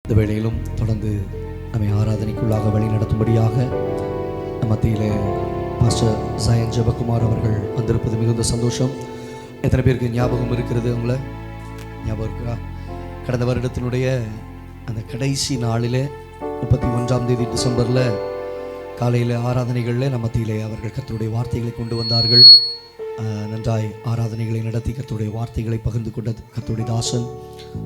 இந்த வேளையிலும் தொடர்ந்து நம்மை ஆராதனைக்குள்ளாக வழி நடத்தும்படியாக மத்தியிலே பாஸ்டர் சயன் ஜெபகுமார் அவர்கள் வந்திருப்பது மிகுந்த சந்தோஷம். எத்தனை பேருக்கு ஞாபகம் இருக்கிறது? உங்களை ஞாபகம் இருக்கா? கடந்த வருடத்தினுடைய அந்த கடைசி நாளிலே 31ஆம் தேதி டிசம்பரில் காலையில் ஆராதனைகளில் நம்ம மத்தியிலே அவர்கள் கர்த்தருடைய வார்த்தைகளை கொண்டு வந்தார்கள். நன்றாய் ஆராதனைகளை நடத்தி கர்த்தருடைய வார்த்தைகளை பகிர்ந்து கொண்ட கர்த்தருடைய தாசன்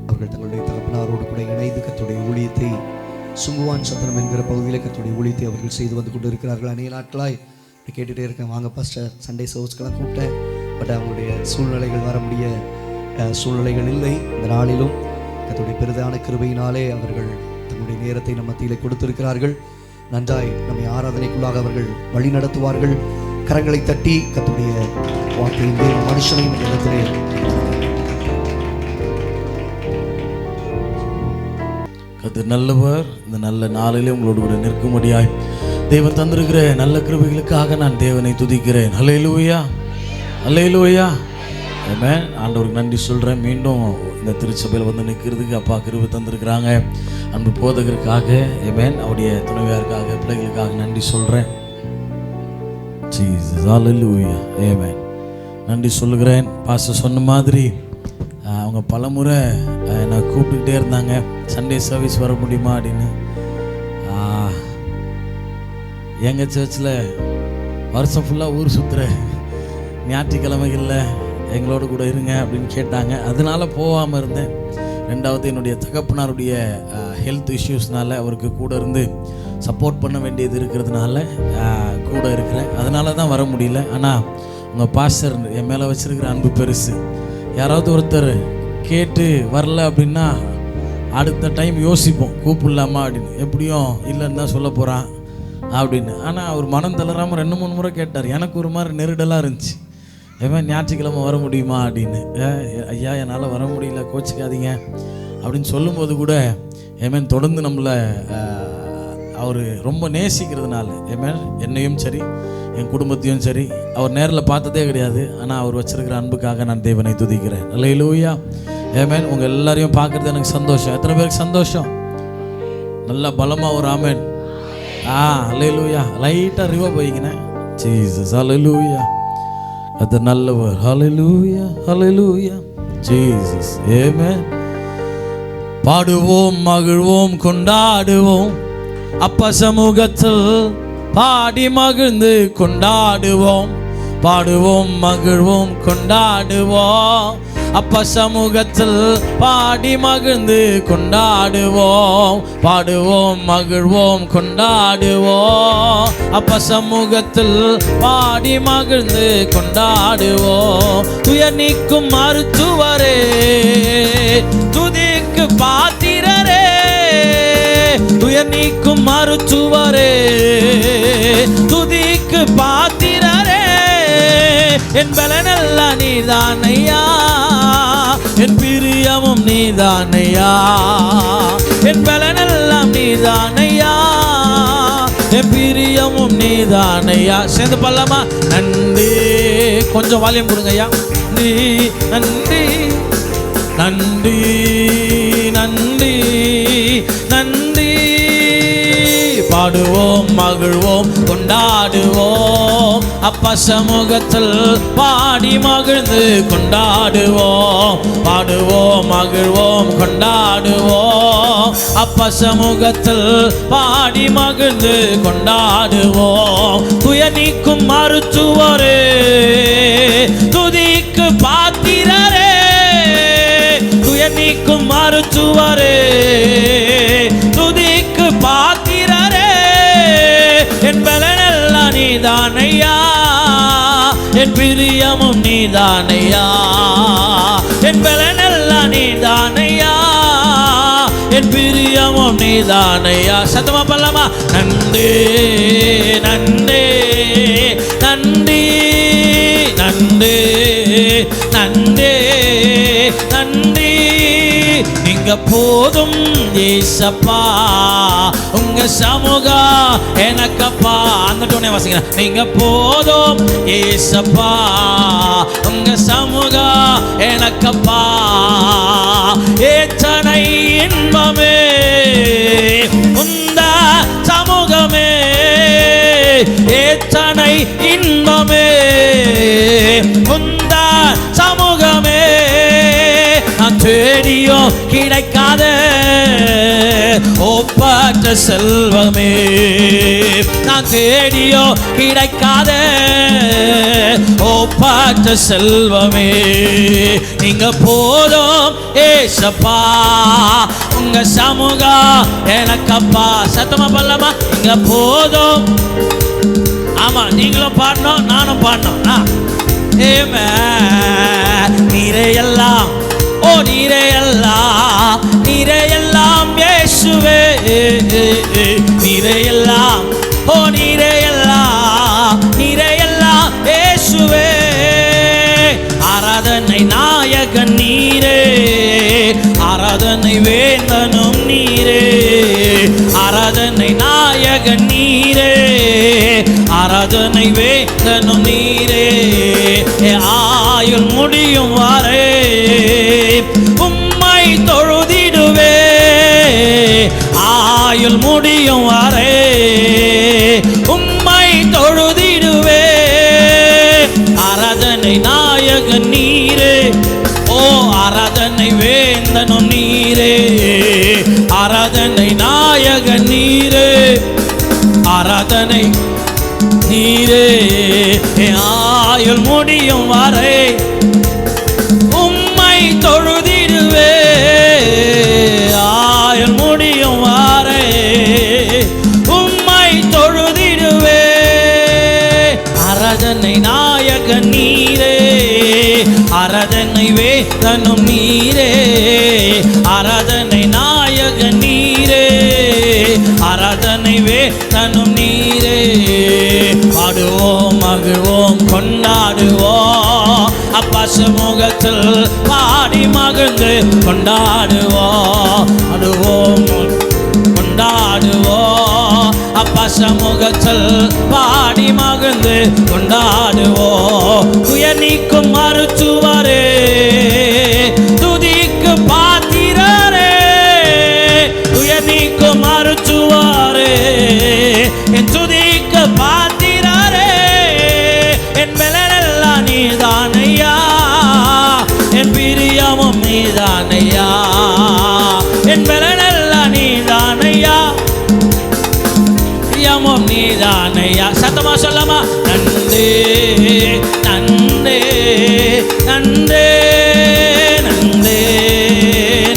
அவர்கள் தங்களுடைய தகப்பனாரோடு கூட இணைந்து கர்த்தருடைய ஊழியத்தை சுங்குவான் சத்திரம் என்கிற பகுதியில் கர்த்தருடைய ஊழியத்தை அவர்கள் செய்து வந்து கொண்டு இருக்கிறார்கள். அநேக நாட்களாய் கேட்டுகிட்டே இருக்கேன், வாங்க பாஸ்டர் சண்டே சர்வீஸ்க்கெல்லாம் கூப்பிட்டேன். பட் அவங்களுடைய சூழ்நிலைகள் வர முடிய சூழ்நிலைகள் இல்லை. இந்த நாளிலும் கர்த்தருடைய பெரிதான கிருபையினாலே அவர்கள் தங்களுடைய நேரத்தை நம் மத்தியிலே கொடுத்திருக்கிறார்கள். நன்றாய் நம்மை ஆராதனைக்குள்ளாக அவர்கள் வழி நடத்துவார்கள். கரங்களை தட்டி கர்த்தருடைய வார்த்தையின் மனுஷனையும் இடத்திலே கர்த்தர் நல்லவர். இந்த நல்ல நாளிலே உங்களோடு கூட நிற்கும்படியாய் தேவன் தந்திருக்கிற நல்ல கிருபைகளுக்காக நான் தேவனை துதிக்கிறேன். அல்லேலூயா, அல்லேலூயா, ஆமென். ஆண்டவருக்கு நன்றி சொல்கிறேன். மீண்டும் இந்த திருச்சபையில் வந்து நிற்கிறதுக்கு அப்பா கிருபை தந்திருக்கிறாங்க. அன்பு போதகருக்காக, ஆமென், அவருடைய துணைவியாருக்காக, பிள்ளைகளுக்காக நன்றி சொல்கிறேன். ஜீசஸ், அல்லேலூயா, ஆமென். நன்றி சொல்லுகிறேன். பாஸ்டர் சொன்ன மாதிரி அவங்க பலமுறை என்னை கூப்பிட்டுக்கிட்டே இருந்தாங்க, சண்டே சர்வீஸ் வர முடியுமா அப்படின்னு. எங்கள் சர்ச்சில் வருஷம் ஃபுல்லாக ஊர் சுற்றுற ஞாயிற்றுக்கிழமைகளில் எங்களோட கூட இருங்க அப்படின்னு கேட்டாங்க. அதனால போகாமல் இருந்தேன். ரெண்டாவது என்னுடைய தகப்பனாருடைய ஹெல்த் இஷ்யூஸ்னால அவருக்கு கூட இருந்து சப்போர்ட் பண்ண வேண்டியது இருக்கிறதுனால கூட இருக்கிறேன். அதனால தான் வர முடியல. ஆனால் உங்கள் பாஸ்டர் என் மேலே வச்சுருக்கிற அன்பு பெருசு. யாராவது ஒருத்தர் கேட்டு வரல அப்படின்னா அடுத்த டைம் யோசிப்போம் கூப்பிடலாமா அப்படின்னு. எப்படியும் இல்லைன்னு தான் சொல்ல போகிறான் அப்படின்னு. ஆனால் அவர் மனம் தளராமல் 2-3 முறை கேட்டார். எனக்கு ஒரு மாதிரி நெருடலாக இருந்துச்சு. ஏன் ஞாயிற்றுக்கிழமை வர முடியுமா அப்படின்னு. ஐயா என்னால் வர முடியல, கோச்சிக்காதீங்க அப்படின்னு சொல்லும்போது கூட ஏமேன் தொடர்ந்து நம்மளை அவர் ரொம்ப நேசிக்கிறதுனால, ஏமேன் என்னையும் சரி என் குடும்பத்தையும் சரி அவர் நேரில் பார்த்ததே கிடையாது. ஆனால் அவர் வச்சிருக்கிற அன்புக்காக நான் தேவனை துதிக்கிறேன். அல்லேலூயா, ஆமென். உங்கள் எல்லாரையும் பார்க்குறது எனக்கு சந்தோஷம். எத்தனை பேருக்கு சந்தோஷம்? நல்லா பலமாக ஒரு ஆமென். அல்லேலூயா. லைட்டாக ரிவர்ப் போய்க்கினேன். ஜீசஸ், அல்லேலூயா. அது நல்லவர். அல்லேலூயா, அல்லேலூயா, ஜீசஸ், ஆமென். பாடுவோம், மகிழ்வோம், கொண்டாடுவோம், அப்பா சமூகத்தில் பாடி மகிழ்ந்து கொண்டாடுவோம். பாடுவோம், மகிழ்வோம், கொண்டாடுவோம், அப்பா சமூகத்தில் பாடி மகிழ்ந்து கொண்டாடுவோம். பாடுவோம், மகிழ்வோம், கொண்டாடுவோம், அப்பா சமூகத்தில் பாடி மகிழ்ந்து கொண்டாடுவோம். துயர் நீக்கும் மருத்துவரே, துதிக்கு பாத்திரரே, துயர் நீக்கும் மருத்துவரே, துதிக்கு பாத்திரரே, என் பலனெல்லாம் நீதானையா, என் பிரியமும் நீதானையா, என் பலனெல்லாம் நீதானையா, என் பிரியமும் நீதானையா. சேர்ந்து பல்லமா. நன்றி, கொஞ்சம் வால்யூம் கொடுங்கய்யா. நன்றி, நன்றி, நன்றி, நன்றி, நன்றி. பாடுவோம், மகிழ்வோம், கொண்டாடுவோம், அப்பா சமூகத்தில் பாடி மகிழ்ந்து கொண்டாடுவோம். பாடுவோம், மகிழ்வோம், கொண்டாடுவோம், அப்பா சமூகத்தில் பாடி மகிழ்ந்து கொண்டாடுவோம். துயர் நீக்கும் மருத்துவரே, துதிக்கு பாத்திரரே, துயர் நீக்கும் மருத்துவரே, துதிக்கு பாத்திரரே, என் பலனெல்லாம் நீதானையா, என் பிரியமும் நீதானையா, என் பலனெல்லாம் நீதானையா, என் பிரியமும் நீதானையா. சத்தமா பல்லமா. நன்றி, நன்றி, நன்றி, நன்றி, நன்றி, நன்றி. நீங்க போதும் ஏசப்பா, உங்க சமூகம் எனக்கப்பா. அந்த டோனே வாசிக்கிறேன். நீங்க போதும் ஏசப்பா, உங்க சமூகம் எனக்கப்பா. எத்தனை இன்பமே உந்த சமூகமே எத்தனை இன்பமே, உந்த சமூகமே நான் தேடியோ கிடைக்காத ஒப்பற்ற செல்வமே, நான் தேடியோ கிடைக்காத ஒப்பற்ற செல்வமே. நீங்க போதும் ஏசப்பா, உங்க சமூகம் எனக்கப்பா. சத்தமா பல்லமா, நீங்க போதும். ஆமா, நீங்களும் பாடணும், நானும் பாடணும். ஏமே நீரே எல்லாம், ஓ நீரே எல்லாம், நீரே எல்லாம் இயேசுவே, நீரே எல்லாம், ஓ நீரே எல்லாம், நீரே எல்லாம் இயேசுவே. ஆராதனை நாயகன் நீரே, ஆராதனை வேந்தனும் நீரே, ஆராதனை நாயகன் நீரே, ஆராதனை வேந்தனும் நீரே. ஆயுள் முடியும் வரை உம்மை தொழுதிடுவே, ஆயுள் முடியும் வரை உம்மை தொழுதிடுவே. ஆராதனை நாயகன் நீரே, ஓ ஆராதனை வேந்தனும் நீரே, ஆராதனை நாயகன் நீரே, ஆராதனை நீரே. ஆயுள் முடியும் வரை உம்மை தொழுதிடுவே, ஆயுள் முடியும் வரை உம்மை தொழுதிடுவே. ஆராதனை நாயகன் நீரே, ஆராதனை வேந்தனும் நீரே, ஆராதனை நாயகன் நீரே, ஆராதனை வேந்தனும் நீரே. பாடுவோம் மகிழ்வோம் கொண்டாடுவோம், அப்பா சமூகத்தில் பாடி மகிழ்ந்து கொண்டாடுவோம். பாடுவோம் கொண்டாடுவோம், அப்பா சமூகத்தில் பாடி மகிழ்ந்து கொண்டாடுவோம். துயர் நீக்கும் மருத்துவரே, துதிக்கு பாத்திரரே, துயர் நீக்கும் மருத்துவரே, என் துதிக்கு பாத்திரரே. என் பலனெல்லாம் நீதானையா, என் பிரியமும் நீதானையா, என் பலனெல்லாம் நீதானையா, பிரியமும் நீதானையா. சத்தமா சொல்லமா, நன்றே நன்றே நன்றே நன்றே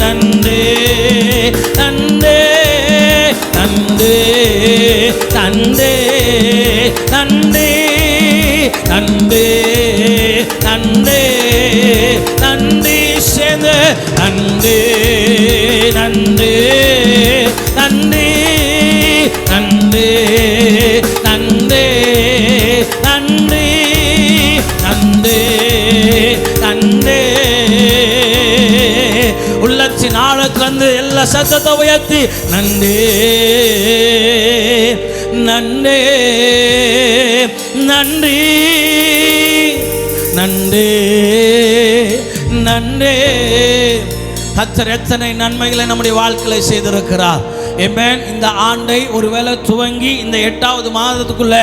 நன்றே நன்றே நன்றே நன்றே நன்றே நன்றே நன்றே நன்றே சேர்ந்து நன்றே நன்றே நன்றே நன்றே நன்றே நன்றே நன்றே நன்றே. உள்ளத்தின் ஆழத்திலிருந்து எல்லா சத்தத்தை உயர்த்தி நன்றே நன்றே நன்றி நன்றே நன்றே. கர்த்தர் எத்தனை நன்மைகளை நம்முடைய வாழ்க்கையில செய்திருக்கிறார். ஆமென். இந்த ஆண்டை ஒருவேளை துவங்கி இந்த 8வது மாதத்துக்குள்ள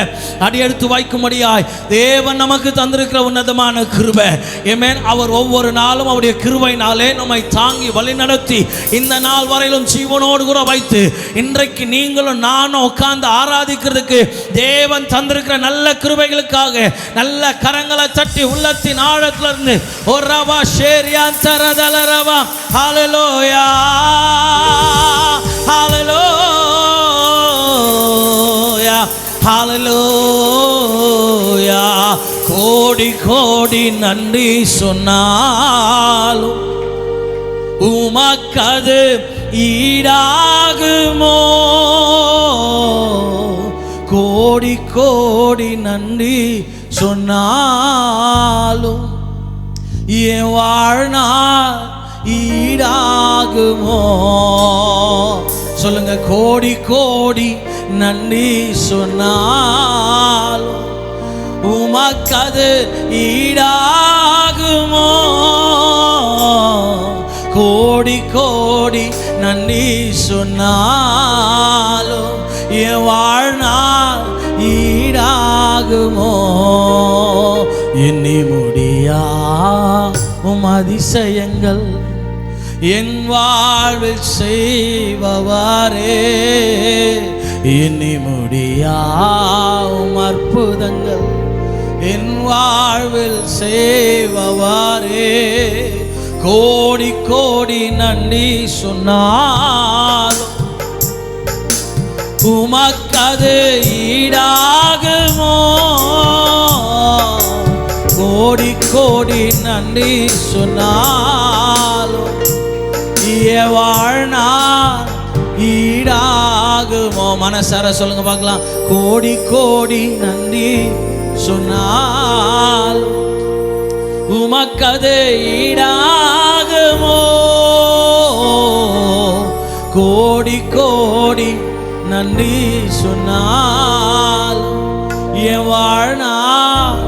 அடியெடுத்து வைக்கும்படியாய் தேவன் நமக்கு தந்திருக்கிற உன்னதமான கிருபை. ஆமென். அவர் ஒவ்வொரு நாளும் அவருடைய கிருபையினாலே நம்மை தாங்கி வழிநடத்தி இந்த நாள் வரையிலும் ஜீவனோடு கூட வைத்து இன்றைக்கு நீங்களும் நானும் உட்கார்ந்து ஆராதிக்கிறதுக்கு தேவன் தந்திருக்கிற நல்ல கிருபைகளுக்காக நல்ல கரங்களை தட்டி உள்ளத்தின் ஆழத்திலிருந்து ஒரு ரவா ஷேரியான் தரதல ரவா ஹalleluya ஹalleluya ஹalleluya. கோடி கோடி நன்றி சொன்னாலும் உமக்கது ஈடாகுமோ? கோடி கோடி நன்றி சொன்னாலும் என் வாழ்நாள் ஈடாகுமோ? சொல்லுங்க. கோடி கோடி நன்றி சொன்னாலும் உமக்கது ஈடாகுமோ? கோடி கோடி நன்றி சொன்னாலும் எண்ணி முடியா உம் அதிசயங்கள் என் வாழ்வில் செய்பவாரே. எண்ணி முடியா உம் அற்புதங்கள் என் வாழ்வில் செய்பவாரே. கோடி கோடி நன்றி சொன்னாலும் உமக்கது ஈடாகுமோ? கோடி கோடி நன்றி சொன்னாலும் வாழ்நாள் ஈடாகுமோ? மனசார சொல்லுங்க பார்க்கலாம். கோடி கோடி நன்றி சொன்னால் உமக்கது ஈடாகுமோ? கோடி கோடி நன்றி சொன்னால் என் வாழ்நாள்.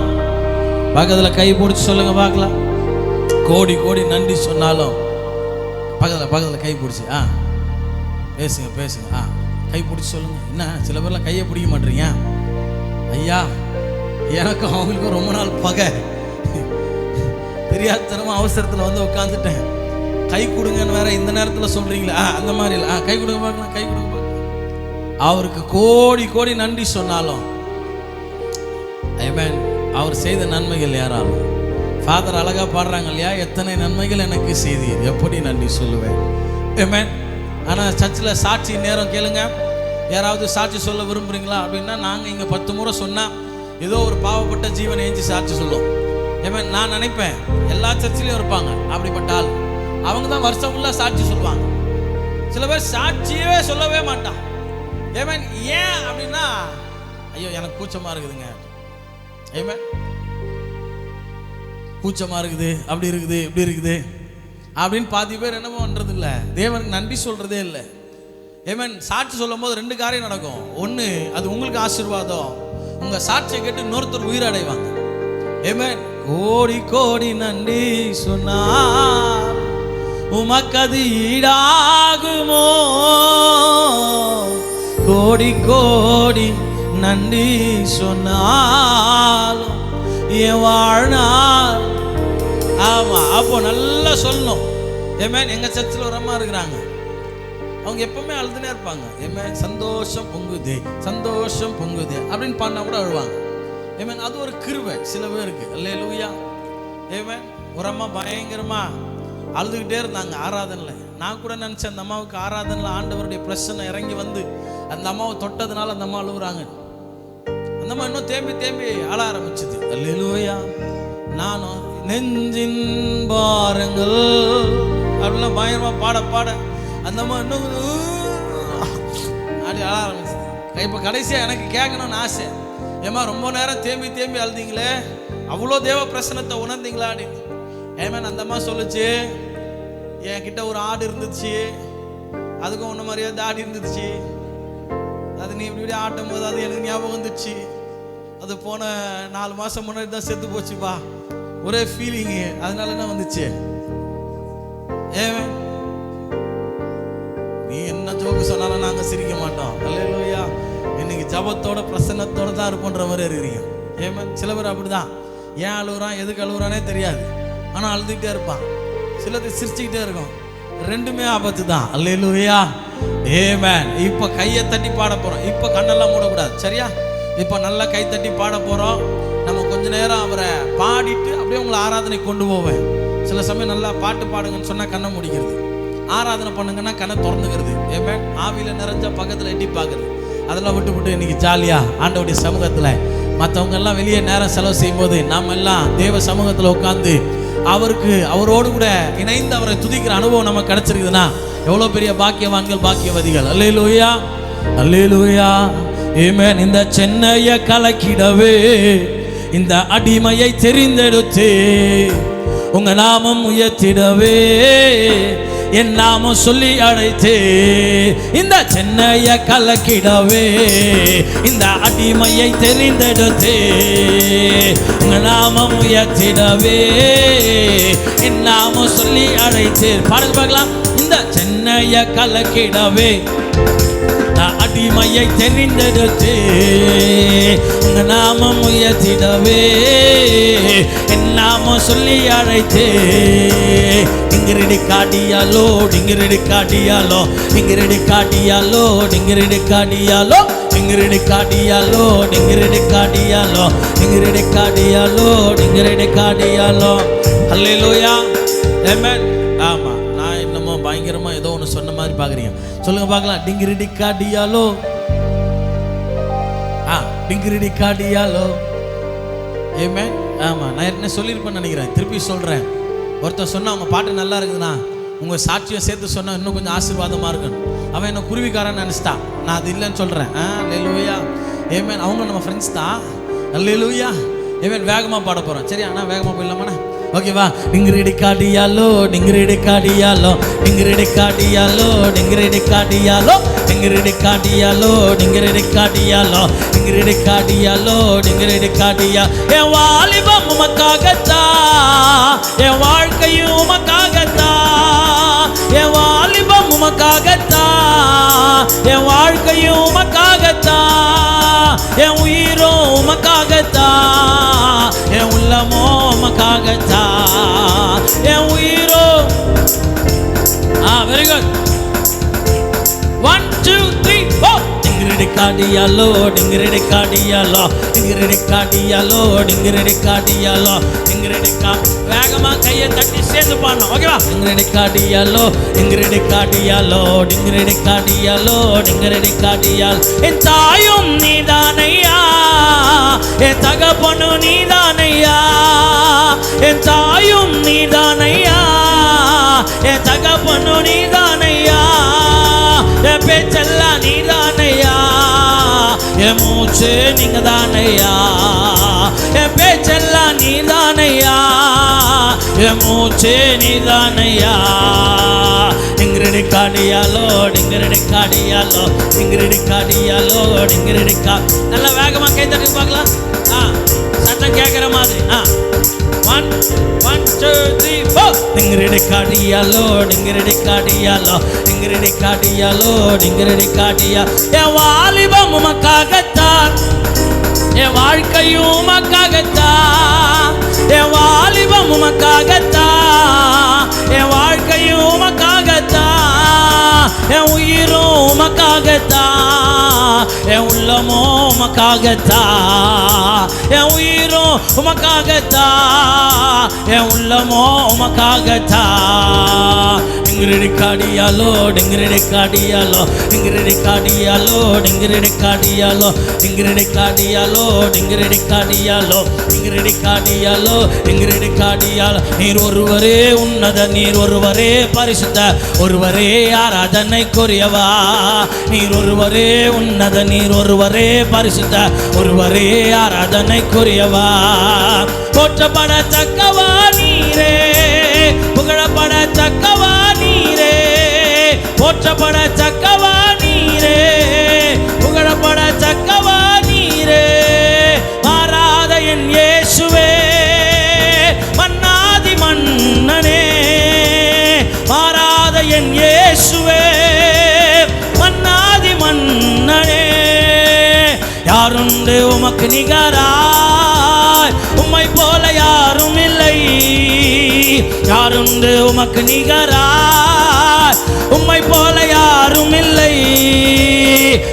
பக்கத்துல கை பிடிச்சி சொல்லுங்க பார்க்கலாம். கோடி கோடி நன்றி சொன்னாலும் பக்கத்துல கை பிடிச்சி பேசுங்க. கை பிடிச்சி சொல்லுங்க. என்ன சில பேர்லாம் கையை பிடிக்க மாட்டீங்க. ஐயா, எனக்கும் அவங்களுக்கும் ரொம்ப நாள் பகை. தெரியாதனமா அவசரத்தில் வந்து உட்காந்துட்டேன். கை கொடுங்கன்னு வேற இந்த நேரத்தில் சொல்றீங்களா? அந்த மாதிரி இல்லை. கை கொடுங்க பார்க்கலாம். கை கொடுங்க பார்க்கலாம். அவருக்கு கோடி கோடி நன்றி சொன்னாலும் ஆமென், அவர் செய்த நன்மைகள் யாராலும். ஃபாதர் அழகா பாடுறாங்க இல்லையா, எத்தனை நன்மைகள் எனக்கு செய்தீர், எப்படி நன்றி சொல்லுவேன். ஆமென். ஆனால் சர்ச்சில் சாட்சி நேரம் கேளுங்க. யாராவது சாட்சி சொல்ல விரும்புறீங்களா அப்படின்னா, நாங்கள் இங்கே 10 முறை சொன்னால் ஏதோ ஒரு பாவப்பட்ட ஜீவனை ஏஞ்சி சாட்சி சொல்லுவோம். ஆமென். நான் நினைப்பேன் எல்லா சர்ச்சிலையும் இருப்பாங்க அப்படிப்பட்ட ஆள். அவங்க தான் வருஷம் ஃபுல்லாக சாட்சி சொல்லுவாங்க. சில பேர் சாட்சியவே சொல்லவே மாட்டான். ஆமென். ஏன் அப்படின்னா, ஐயோ எனக்கு கூச்சமாக இருக்குதுங்க. ஆமென். கூச்சமாக இருக்குது, அப்படி இருக்குது, இப்படி இருக்குது அப்படின்னு பாதி பேர் என்னமோ பண்ணுறது இல்லை. தேவனுக்கு நன்றி சொல்கிறதே இல்லை. ஆமென். சாட்சி சொல்லும் போது 2 காரியம் நடக்கும். ஒன்று, அது உங்களுக்கு ஆசீர்வாதம். உங்கள் சாட்சியை கேட்டு இன்னொருத்தர் உயிரடைவாங்க. ஆமென். கோடி கோடி நன்றி சொன்னார் உமக்கது ஈடாகுமோ? கோடி கோடி நன்றி சொன்னாலும் என் வாழ்நாள். ஆமா, அப்போ நல்லா சொல்லணும். ஆமென். எங்க சர்ச்சில் ஒரு அம்மா இருக்கிறாங்க. அவங்க எப்பவுமே அழுதுனே இருப்பாங்க. ஆமென். சந்தோஷம் பொங்குதே, சந்தோஷம் பொங்குதே அப்படின்னு பாடினா கூட அழுவாங்க. ஆமென். அது ஒரு கிருபை சில பேருக்கு. அல்லேலூயா. ஆமென். ஒரு அம்மா பயங்கரமா அழுதுகிட்டே இருந்தாங்க ஆராதனையில். நான் கூட நினச்சேன் அந்த அம்மாவுக்கு ஆராதனையில் ஆண்டவருடைய பிரச்சனை இறங்கி வந்து அந்த அம்மாவை தொட்டதுனால அந்த அம்மா அழுகுறாங்க. அந்த அம்மா இன்னும் தேம்பி தேம்பி அழ ஆரம்பிச்சுது. அல்லேலூயா. நானும் நெஞ்சின் பாரங்கள் அப்படிலாம் பயங்கரமா பாட பாட அந்த அம்மா இன்னும் அப்படி அழ ஆரம்பிச்சுது. இப்போ கடைசியாக எனக்கு கேட்கணும்னு ஆசை. ஏமா ரொம்ப நேரம் தேம்பி தேம்பி அழுதிங்களே, அவ்வளோ தேவ பிரசனத்தை உணர்ந்தீங்களா அப்படின்னு. ஏமேன். அந்த அம்மா சொல்லுச்சு, என்கிட்ட ஒரு ஆடு இருந்துச்சு, அதுக்கும் ஒன்று மாதிரியா ஆடு இருந்துச்சு. அது நீ இப்படி இப்படி ஆட்டும் போது அது எனக்கு ஞாபகம் வந்துச்சு. அது போன 4 மாதம் முன்னாடி தான் செத்து போச்சுப்பா. ஒரே ஃபீலிங்கு, அதனால என்ன வந்துச்சு. ஏமேன். நீ என்ன ஜோக்கு சொன்னாலும் நாங்கள் சிரிக்க மாட்டோம். அல்லேலூயா. இன்னைக்கு ஜபத்தோட பிரசன்னத்தோட தான் இருப்போன்ற மாதிரி இருக்கிறீங்க. ஏமேன். சில பேர் அப்படிதான். ஏன் அழுகுறான், எதுக்கு அழுகுறானே தெரியாது, ஆனால் அழுதுகிட்டே இருப்பான். சிலது சிரிச்சுக்கிட்டே இருக்கும். 2மே ஆபத்து தான். அல்லேலூயா. ஆமென். இப்போ கையை தட்டி பாட போகிறோம். இப்போ கண்ணெல்லாம் மூடக்கூடாது, சரியா? இப்போ நல்லா கை தட்டி பாட போகிறோம். நம்ம கொஞ்ச நேரம் அவரை பாடிட்டு அப்படியே உங்களை ஆராதனை கொண்டு போவேன். சில சமயம் நல்லா பாட்டு பாடுங்கன்னு சொன்னால் கண்ணை முடிக்கிறது, ஆராதனை பண்ணுங்கன்னா கண்ணை திறந்துக்கிறது. ஆமென். ஆவியில் நிறைஞ்ச பக்கத்தில் எட்டி பார்க்குறது, அதெல்லாம் விட்டு இன்னைக்கு ஜாலியாக ஆண்டவருடைய சமூகத்தில் மற்றவங்க எல்லாம் வெளியே நேரம் செலவு செய்யும்போது நாம் எல்லாம் தேவ சமூகத்தில் உட்காந்து அவரோடு கூட இணைந்து அவரை துதிக்கிற அனுபவம் நமக்கு கிடைச்சிருக்குதுன்னா எவ்வளோ பெரிய பாக்கியவான்கள், பாக்கியவதிகள். அல்லேலூயா. அல்லேலூயா. ஆமென். இந்த சென்னையை கலக்கிடவே இந்த அடிமையை தெரிந்தெடுத்து உங்க நாமம் உயர்த்திடவே என் நாமம் சொல்லி அழைத்தே. இந்த சென்னையை கலக்கிடவே இந்த அடிமையை தெரிந்தெடுத்தே உங்க நாமம் உயர்த்திடவே என் நாமம் சொல்லி அழைத்தே. பாடுங்க பார்க்கலாம். இந்த சென்னையை கலக்கிடவே அடிமையை தெரிந்தெடுத்து உங்க நாமம் உயர்த்திடவே என் நாமம் சொல்லி அழைத்தே. டிங்கிரிடி காடியாலோ டிங்கிரிடி காடியாலோ டிங்கிரிடி காடியாலோ டிங்கிரிடி காடியாலோ டிங்கிரிடி காடியாலோ டிங்கிரிடி காடியாலோ டிங்கிரிடி காடியாலோ டிங்கிரிடி காடியாலோ. ஹல்லேலூயா, ஆமென். ஆமா, நான் என்னமோ பயங்கரமா ஏதோ ஒன்று சொன்ன மாதிரி பார்க்குறீங்க. சொல்லுங்க பார்க்கலாம். டிங்கிரிடி காடியாலோ, டிங்கிரிடி காடியாலோ. ஆமென். ஆமா, நான் என்ன சொல்லியிருப்பேன்னு நினைக்கிறேன், திருப்பி சொல்றேன். ஒருத்தர் சொன்னா அவங்க பாட்டு நல்லா இருக்குதுண்ணா, உங்க சாட்சியம் சேர்த்து சொன்னா இன்னும் கொஞ்சம் ஆசீர்வாதமா இருக்கும். அவன் என்ன குருவிக்காரன் நினைச்சிட்டான், நான் அது இல்லைன்னு சொல்றேன். அல்லேலூயா, ஆமென். அவங்க நம்ம ஃப்ரெண்ட்ஸ் தான். அல்லேலூயா, ஆமென். வேகமா பாட போறோம், சரியா? நான் வேகமா போயிடலாமாண்ணா? ஓகேவா? டிங்கிரிடி காடியாலோ டிங்கிரிடி காடியாலோ டிங்கிரிடி காடியாலோ டிங்கிரிடி காடியாலோ டிங்கிரிடி காடியாலோ டிங்கிரிடி காடியாலோ டிங்கிரிடி காடியாலோ டிங்கிரிடி காடியா. என் வாலிபம் உமக்காகத்தா, என் வாழ்க்கையும் உமக்காகத்தா. என் வாலிபம் உமக்காகத்தா, என் வாழ்க்கையும் உமக்காகத்தா. என் உயிரும் உமக்காகத்தா, என் உள்ளமோ உமக்காகத்தா. என் உயிரோ வெரி குட். 1 2 3 4. டிங்கிரிடி காடியாலோ டிங்கிரிடி காடியாலோ டிங்கிரிடி காடியாலோ டிங்கிரிடி காடியாலோ டிங்கிரிடி கா. வேகமா கையை தட்டி சேர்ந்து பாடணும், ஓகேவா? டிங்கிரிடி காடியாலோ டிங்கிரிடி காடியாலோ டிங்கிரிடி காடியாலோ டிங்கிரிடி காடியால். என் தாயும் நீதானையா, என் தகப்பனு நீதானையா. என் தாயும் நீதானையா, என் தகப்பனு நீதானையா. என் பேச்செல்லாம் நீதானையா, என் மூச்சு நீங்க தானையா. என் பேச்செல்லாம் நீதானையா, என் மூச்சு நீதானையா. டிங்கிரிடி காடியாலோ டிங்கிரிடி காடியாலோ டிங்கிரிடி காடியாலோ டிங்கிரிடி கா. நல்லா வேகமா கை தட்டி பார்க்கலாம், சத்தம் கேட்குற மாதிரி. 1 2 3 4. டிங்கிரிடி காடியாலோ டிங்கிரிடி காடியாலோ டிங்கிரிடி காடியாலோ டிங்கிரிடி காடியா. என் வாலிபம் உமக்காகத்தான், என் வாழ்க்கையும் உமக்காகத்தான். என் வாலிபம் உமக்காகத்தான், என் வாழ்க்கையும் உமக்காகத்தான். என் உயிரும் உமக்காகத்தான், என் உள்ளமோ உமக்காகத்தான். என் உயிரும் உமக்காகத்தான், என் உள்ளமோ உமக்காகத்தான். டிங்கிரிடி காடியாலோ டிங்கிரிடி காடியாலோ டிங்கிரிடி காடியாலோ டிங்கிரிடி காடியாலோ டிங்கிரிடி காடியாலோ டிங்கிரிடி காடியாலோ டிங்கிரிடி காடியாலோ டிங்கிரிடி காடியாலோ. நீர் ஒருவரே உன்னத, நீர் ஒருவரே பரிசுத்த, ஒருவரே ஆராதனைக்குரியவா. நீர் ஒருவரே உன்னத, நீர் ஒருவரே பரிசுத்த, ஒருவரே ஆராதனைக்குரியவா. போற்றப்படத்தக்கவா நீரே, புகழப்படத்தக்கவா நீரே. போற்றப்படத்தக்கவா நீரே, புகழப்படத்தக்கவா நீரே. மாறாத என் இயேசுவே, மன்னாதி மன்னனே. மாறாத என் இயேசுவே, மன்னாதி மன்னனே. யாருண்டு உமக்கு நிகராய், உம்மை போல யாரும் இல்லை. யாருண்டு உமக்கு நிகராய், உம்மை போல யாரும் இல்லை.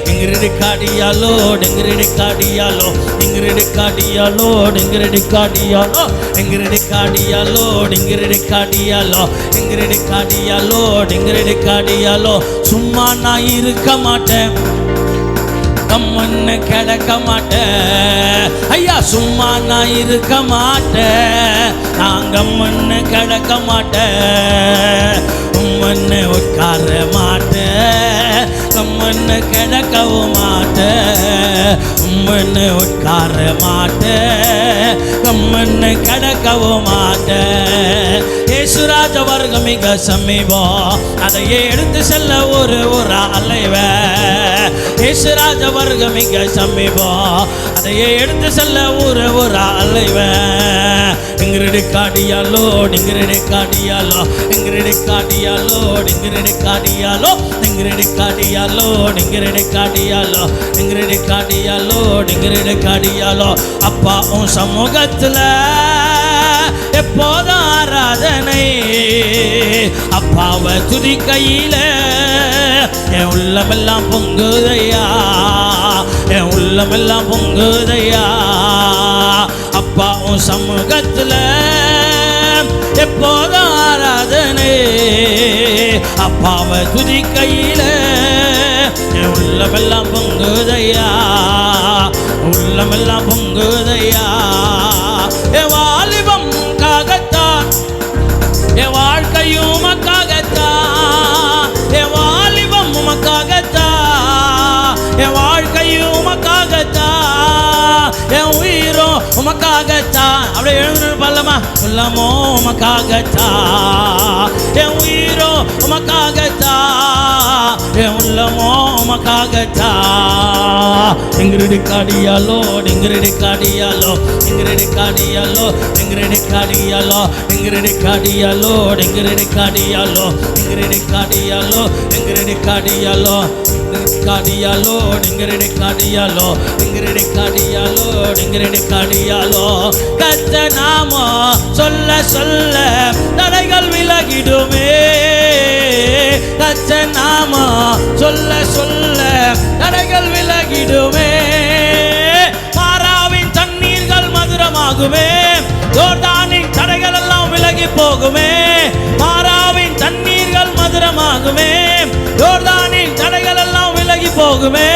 டிங்கிரிடி காடியாலோ டிங்கிரிடி காடியாலோ டிங்கிரிடி காடியாலோ டிங்கிரிடி காடியாலோ டிங்கிரிடி காடியாலோ டிங்கிரிடி காடியாலோ டிங்கிரிடி காடியாலோ டிங்கிரிடி காடியாலோ. சும்மா நான் இருக்க மாட்டேன், கம்மன்னு கிடக்க மாட்டேன் ஐயா. சும்மா நான் இருக்க மாட்டேன், நான் கம்மன்னு கிடக்க மாட்டேன். உம்மன்னு உட்கார மாட்டேன், கம்மன்னு கிடக்கவும் மாட்டேன். உம்மன்னு உட்கார மாட்டேன், கம்மன்னு கிடக்கவும் மாட்டேன். இயேசுராஜ வர்க்கம் மிக சமீபம், அதையே எடுத்து செல்ல ஒரு அலைவேன். இயேசுராஜ வர்க்கம் மிக சமீபம், அதையே எடுத்து செல்ல ஒரு அலைவேன். டிங்கிரிடி காடியாலோ டிங்கிரிடி காடியாலோ டிங்கிரிடி காடியாலோ டிங்கிரிடி காடியாலோ டிங்கிரிடி காடியாலோ டிங்கிரிடி காடியாலோ டிங்கிரிடி காடியாலோ டிங்கிரிடி காடியாலோ. அப்பா உன் சமூகத்துல எப்போதும் ஆராதனை. அப்பாவை துதிக்கையில என் உள்ளமெல்லாம் பொங்குதையா, என் உள்ளமெல்லாம் பொங்குதையா. அப்பா உன் சமூகத்துல எப்போதும் ஆராதனை. அப்பாவை துதிக்கையில என் உள்ளமெல்லாம் பொங்குதையா, உள்ளமெல்லாம் பொங்குதையா. என் வாலிபம் உமக்காகத்தான், என் வாழ்க்கையும் உமக்காகத்தான். என் வாலிபம் உமக்காகத்தான், என் வாழ்க்கையும் உமக்காகத்தான். என் உயிரும் உமக்காகத்தான். அப்படியே எழுந்து பல்லமா. உள்ளமோ உமக்காகத்தான், என் உயிரும் உமக்காகத்தான், என் உள்ளமோ உமக்காகத்தான். எங்கிரடி காடியாலோ, எங்கிரடி காடியாலோ, எங்கிரடி காடியாலோ, எங்கிரடி காடியாலோ, எங்கிரடி காடியாலோ, எங்கிரடி காடியாலோ, எங்கிரடி காடியாலோ, எங்கிரடி காடியாலோ, காடியாலோ, எங்கிரடி காடியாலோ, எங்கிரடி காடியாலோ, எங்கிரடி காடியாலோ. கத்த நாமோ சொல்ல சொல்ல தடைகள் விலகிடுமே. கத்த நாமோ சொல்ல சொல்ல தடைகள் விலகிடுமே. மாறாவின் தண்ணீர்கள் மதுரமாகுமே, யோர்தானின் தடைகள் எல்லாம் விலகி போகுமே. மாறாவின் தண்ணீர்கள் மதுரமாகுமே, யோர்தானின் தடைகள் எல்லாம் விலகி போகுமே.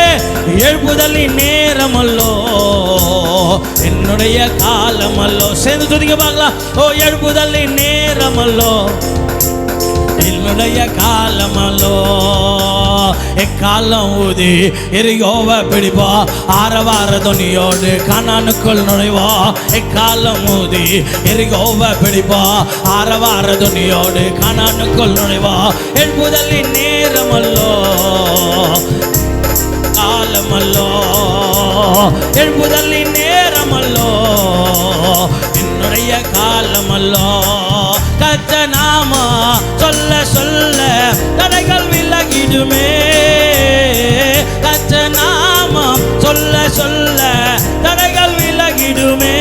எழுப்புதலின் நேரமல்லோ, என்னுடைய காலமல்லோ. சேர்ந்து துதிக்க பார்க்கலாம். ஓ எழுப்புதலின் நேரமல்லோ, என்னுடைய காலமல்லோ. எக்காலம் ஊதி எரிகோவை பிடிப்பா, ஆரவார துணியோடு கானானுக்குள் நுழைவா. எக்காலம் ஊதி எரிகோவை பிடிப்பா, ஆரவார துணியோடு கானானுக்குள் நுழைவா. எழுப்புதலின் நேரமல்லோ, காலமல்லோ, எழுப்புதலின் நேரமல்லோ, என்னுடைய காலமல்லோ. கத்த நாம சொல்ல சொல்ல தடைகள் விலகிடுமே. கத்த நாம சொல்ல சொல்ல தடைகள் விலகிடுமே.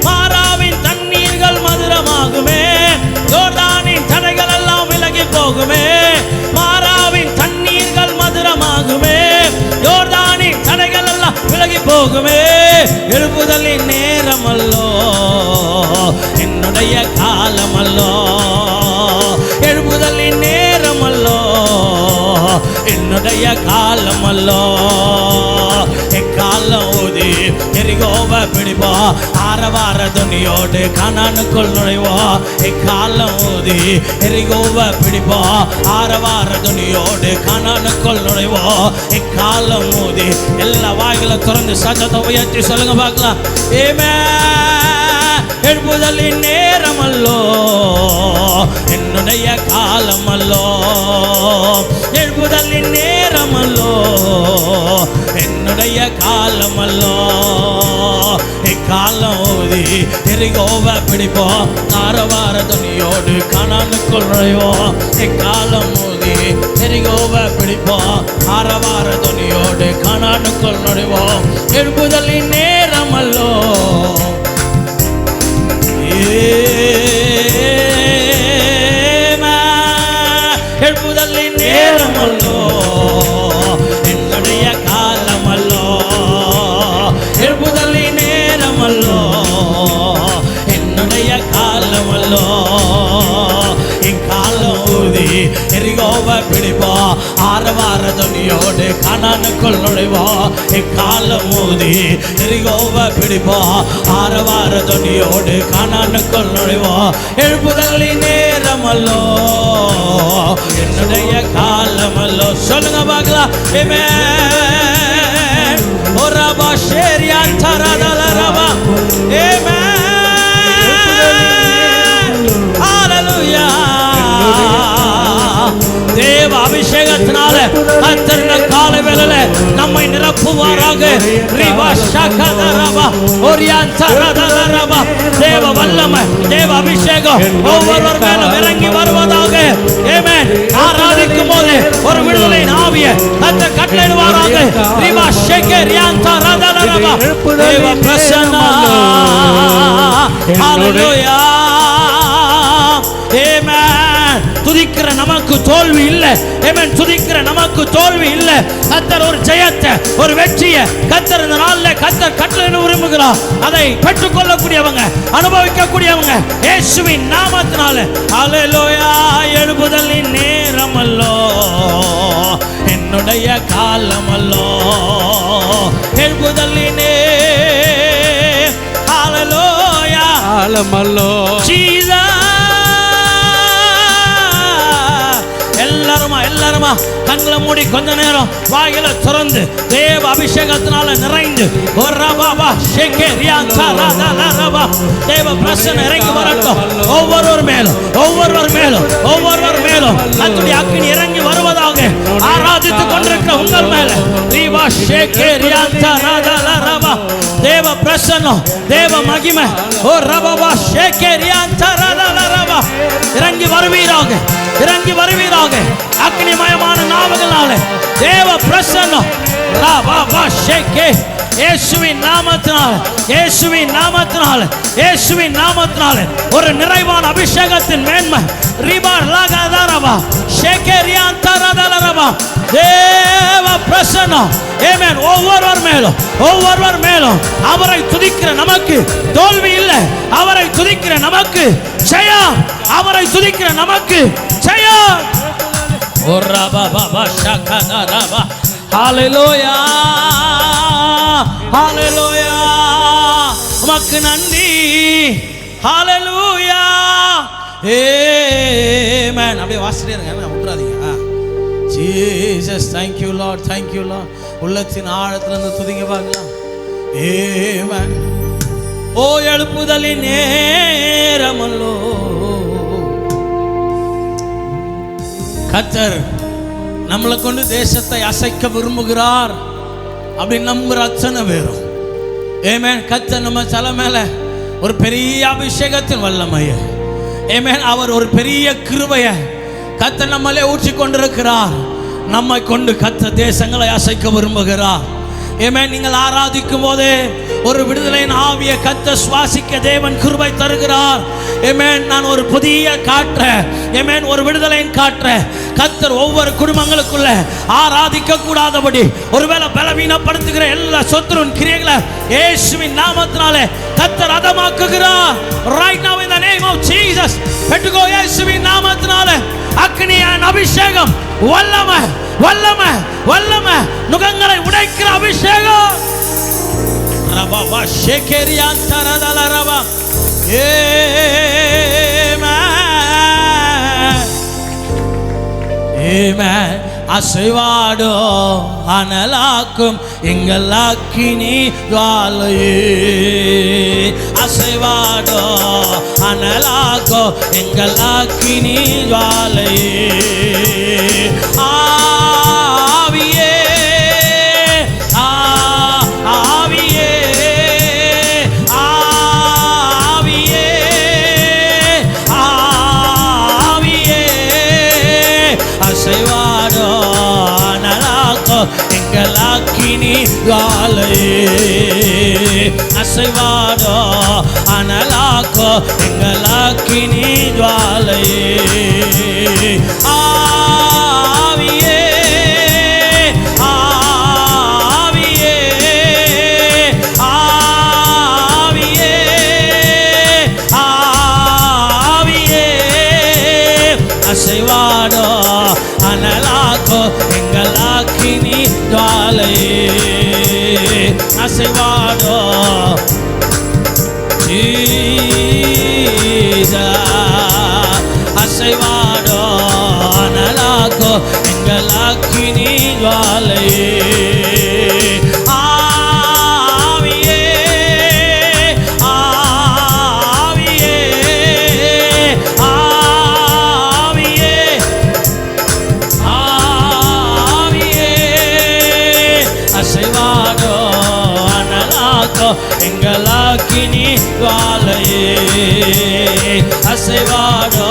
மாறாவின் தண்ணீர்கள் மதுரமாகுமே, யோர்தானின் தடைகள் எல்லாம் விலகி போகுமே. மாறாவின் தண்ணீர்கள் மதுரமாகுமே, யோர்தானின் தடைகள் எல்லாம் விலகி போகுமே. எழுப்புதலின் நேரமல்லோ, என்னுடைய காலமல்லோ. எழுப்புதலின் நேரமல்லோ, என்னுடைய காலமல்லோ. எக்காலம் ஊதி எரிகோவை பிடிப்பா, ஆரவார துணியோடு கானானுக்குள் நுழைவா. எக்காலம் ஊதி எரிகோவை பிடிப்பா, ஆரவார துணியோடு கானானுக்குள் நுழைவா. எக்காலம் ஊதி எல்லா வாய்களை திறந்து சத்தத்தை உயர்த்தி சொல்லுங்க பார்க்கலாம். எழுப்புதலின் நேரமல்லோ, என்னுடைய காலமல்லோ. எழுப்புதலின் நேரமல்லோ, என்னுடைய காலமல்லோ. எக்காலம் ஊதி எரிகோவை பிடிப்போம், ஆரவார துணியோடு கானானுக்குள் நுழைவோம். எக்காலம் ஊதி எரிகோவை பிடிப்போம், ஆரவார துணியோடு கானானுக்குள் நுழைவோம். எழுப்புதலின் நேரமல்லோ, எழுப்புதலின் நேரமல்லோ, என்னுடைய காலமல்லோ. எழுப்புதலின் நேரமல்லோ, என்னுடைய காலமல்லோ. எக்காலம் ஊதி எரிகோவை பிடிப்போம், ஆரவார துணியோடு கானானுக்குள் நுழைவோம். எக்காலம் ஊதி எரிகோவை பிடிப்போம், ஆரவார துணியோடு கானானுக்குள் நுழைவோம். எழுப்புதலின் நேரமல்லோ, என்னுடைய காலமல்லோ. சொல்லுங்க பார்க்கலாம். ஆமென். ஓரபா ஷேரியான் தரதலரபா. ஆமென். ஹalleluya. தேவ அபிஷேகத்தினால கர்த்தர் இந்த கால வேளையில நம்மை நிரப்புவாராக. ரிவா ஷகதரபா ஓரியான் தரதலரபா. தேவ வல்லமை, தேவ அபிஷேகம் ஒவ்வொருவர் மேலும் இறங்கி வருவதாக. ஆமென். ஆராதிக்கும் போது ஒரு விடுதலையின் ஆவியை கர்த்தர் கட்டளையிடுவாராக. ரிவா ஷகரியான் தரதலரபா. தேவ பிரசன்னம் ஹalleluya ஆமென். துதிக்கிற நமக்கு தோல்வி இல்லை. ஆமென். துதிக்கிற நமக்கு தோல்வி இல்லை. கர்த்தர் ஒரு ஜெயத்தை, ஒரு வெற்றியை கர்த்தர் இந்த நாளில் கர்த்தர் கட்டளையிட விரும்புகிறார். அதை பெற்றுக்கொள்ளக்கூடியவங்க, அனுபவிக்கக்கூடியவங்க இயேசுவின் நாமத்தினால. ஹalleluya. எழுப்புதலின் நேரமல்லோ, என்னுடைய காலமல்லோ, எழுப்புதலினே ஹalleluya காலமல்லோ. எல்லாருமா கண்களை மூடி கொஞ்ச நேரம் வாயில திறந்து தேவ அபிஷேகத்தினால நிறைந்து தேவ பிரசன்னம் இறங்கி வரட்டும். ஒவ்வொருவர் மேலும் கர்த்தருடைய அக்கினி இறங்கி வருவதாக ஆராதித்துக் கொண்டிருக்கிற உங்கள் மேல தேவ பிரசன்னம், தேவ மகிமை இறங்கி வருவீராக. அக்னிமயமான நாவுகளாலே தேவ பிரசன்னம் இயேசுவின் நாமத்தினால ஒரு நிறைவான அபிஷேகத்தின் மேன்மை தேவ பிரசன்னம். ஆமென். ஒவ்வொருவர் மேலும் அவரை துதிக்கிற நமக்கு தோல்வி இல்லை. அவரை துதிக்கிற நமக்கு ஜெயம். அவரை துதிக்கிற நமக்கு ஜெயம். ஹalleluya ஹalleluya. உமக்கு நன்றி. ஹalleluya ஆமென். அப்படியே வாசிட்டே இருங்க, விட்டுறாதீங்க. Jesus thank you Lord, thank you Lord. உள்ளத்தின் ஆழத்துல இருந்து துதிங்க பார்க்கலாம். ஆமென். ஓ எழுப்புதலின் நேரமல்லோ, கர்த்தர் நம்மளை கொண்டு தேசத்தை அசைக்க விரும்புகிறார் அப்படின்னு நம்புற அத்தனை பேரும் ஆமென். கர்த்தர் நம்ம தலை மேல ஒரு பெரிய அபிஷேகத்தின் வல்லமைய, ஆமென், அவர் ஒரு பெரிய கிருபையை கர்த்தர் நம்மளே ஊற்றி கொண்டிருக்கிறார். நம்மை கொண்டு கர்த்தர் தேசங்களை அசைக்க விரும்புகிறார். ஆமென். நீங்கள் ஆராதிக்கும் போதே ஒரு விடுதலையின் ஆவியை கர்த்தர் சுவாசிக்க தேவன் கிருபை தருகிறார். ஆமென். நான் ஒரு புதிய காற்ற, ஆமென், ஒரு விடுதலையின் காற்ற கர்த்தர் ஒவ்வொரு குடும்பங்களுக்குள்ள ஆராதிக்க கூடாதபடி ஒருவேளை பலவீனப்படுத்துகிற எல்லா சத்துருவின் கிரியைகளை இயேசுவின் நாமத்தினாலே கர்த்தர் அதமாக்குகிறார். right now in the name of Jesus. பெற்றுக்கோ இயேசுவின் நாமத்தினாலே அக்னியின் அபிஷேகம், வல்லமை வல்லமை வல்லமை, நுகங்களை உடைக்கிற அபிஷேகம். ரபா ஷேகேரியான் தரதல ரபா. ஆமென். அசைவாடோ அனலாக்கும் எங்கள் அக்கினி ஜுவாலையே. அசைவாடோ அனலாக்கோ எங்கள் அக்கினி ஜுவாலையே. ஆவியே ஆவியே ஆவியே ஆவியே. அசைவாடோ அனலாக்கோ எங்கள் அக்கினி ஜுவாலையே. அசைவாடோ அனலாக்கோ எங்கள் அக்கினி ஜுவாலையே. ஆவியே ஆவியே ஆவியே ஆவியே. அசைவாடோ அனலாக்கோ எங்கள் அக்கினி ஜுவாலையே. அசைவாடோ அசைவாடோ அனலாக்கோ எங்கள் அக்கினி ஜுவாலையே. ஆவியே ஆவியே ஆவியே ஆவியே. அசைவாடோ அனலாக்கோ எங்கள் அக்கினி ஜுவாலையே. அசைவாடோ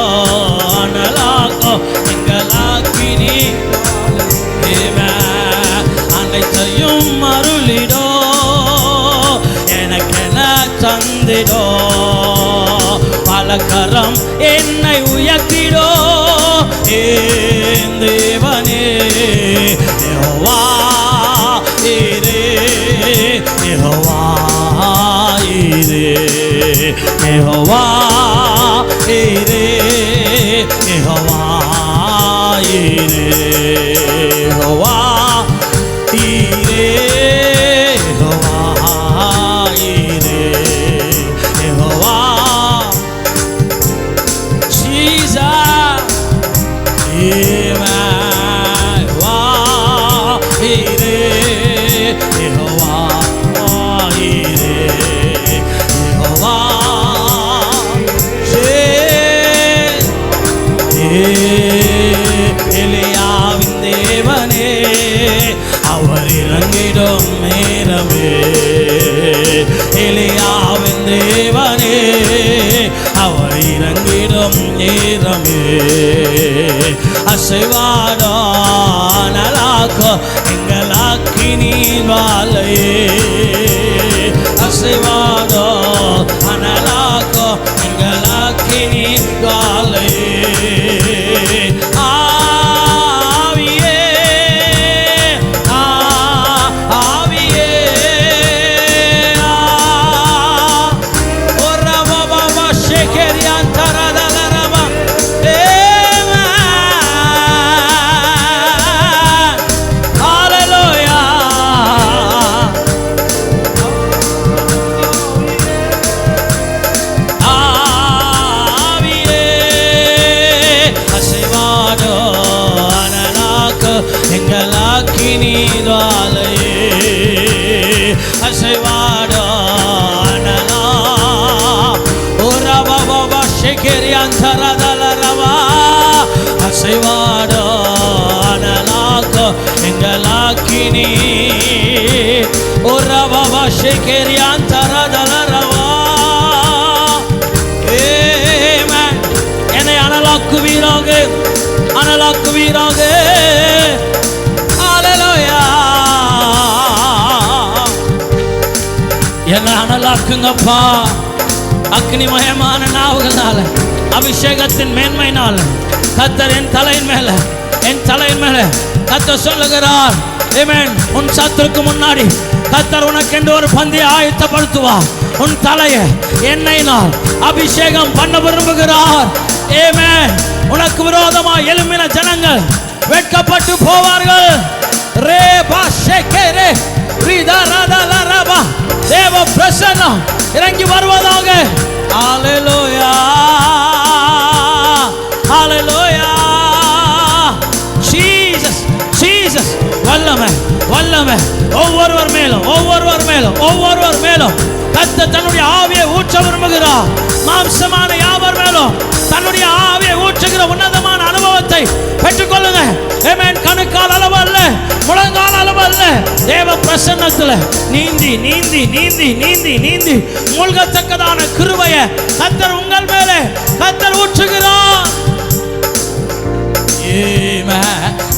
அனலாக்கோ எங்கள் அக்கினி. அனைத்தையும் அருளிடோ எனக்கென தந்திடோ. வலக்கரம் என்னை உயர்த்திடோ என் தேவனே. யெகோவா ஈரே, யெகோவா ஈரே, யெகோவா ஈரே, யெகோவா ஈரே, யெகோவா ஈரே, யெகோவா ஈரே, யெகோவா Jesus. யெகோவா ஈரே, யெகோவா ஈரே, யெகோவா எலியாவின் தேவனே, அவர் இறங்கிடும் நேரமே. எலியாவின் தேவனே, அவர் இறங்கிடும் நேரமே. அசைவாடோ அனலாக்கோ எங்கள் அக்கினி வாழையே. அசைவாடோ அனலாக்கோ எங்கள் அக்கினி வாழையே. ஆவியே, ஆவியே, ஓரவவவ ஷெகரியான் தரதலரவ. ஹalleluya. ஆவியே, அசைவாடோ அனலாக்கோ எங்கள் அக்கினி வாழையே. அசைவாடோ அனலா ஓரவவவ ஷெகரியான் தரதலரவா. அசைவாடோ அனலாக்கோ எங்கள் அக்கினி ஓரவவ ஷெகரியான் தரதலரவா. ஆமென். என்னை அனலாக்குவீராக, அனலாக்குவீராக. ஹalleluya. என்னை அனலாக்குங்கப்பா. அக்னிமயமான நாவுகளால, அபிஷேகத்தின் மேன்மையினால கர்த்தர் என் தலையின் மேல, என் தலையின் மேல கர்த்தர் சொல்லுகிறார். ஆமென். உன் சத்துருக்கு முன்னாடி கர்த்தர் உனக்கென்று ஒரு பந்தியை ஆயத்தப்படுத்துவார். உன் தலையை எண்ணெயினால் அபிஷேகம் பண்ண விரும்புகிறார். ஆமென். உனக்கு விரோதமாக எழும்பின ஜனங்கள் வெட்கப்பட்டு போவார்கள். ரே பாஷேகரே ரிதரதலரபா. தேவ பிரசன்னம் இறங்கி வருவதாக. Hallelujah, hallelujah. Jesus, Jesus. வல்லமை, வல்லமை. ஒவ்வொருவர் மேலும், ஒவ்வொருவர் மேலும், ஒவ்வொருவர் மேலும் கர்த்தர் தன்னுடைய ஆவியை ஊற்ற விரும்புகிறார். மாம்சமான யாவர் மேலும் தன்னுடைய ஆவியை ஊற்றுகிற உன்னதமான அனுபவத்தை பெற்றுக்கொள்ளுங்க. ஆமென். கணுக்கால் அளவு அல்ல, முழங்கால் அளவு அல்ல, தேவ பிரசன்னத்துல நீந்தி நீந்தி நீந்தி நீந்தி நீந்தி மூழ்கத்தக்கதான கிருபையை கர்த்தர் உங்கள் மேலே கர்த்தர் ஊற்றுகிறார்.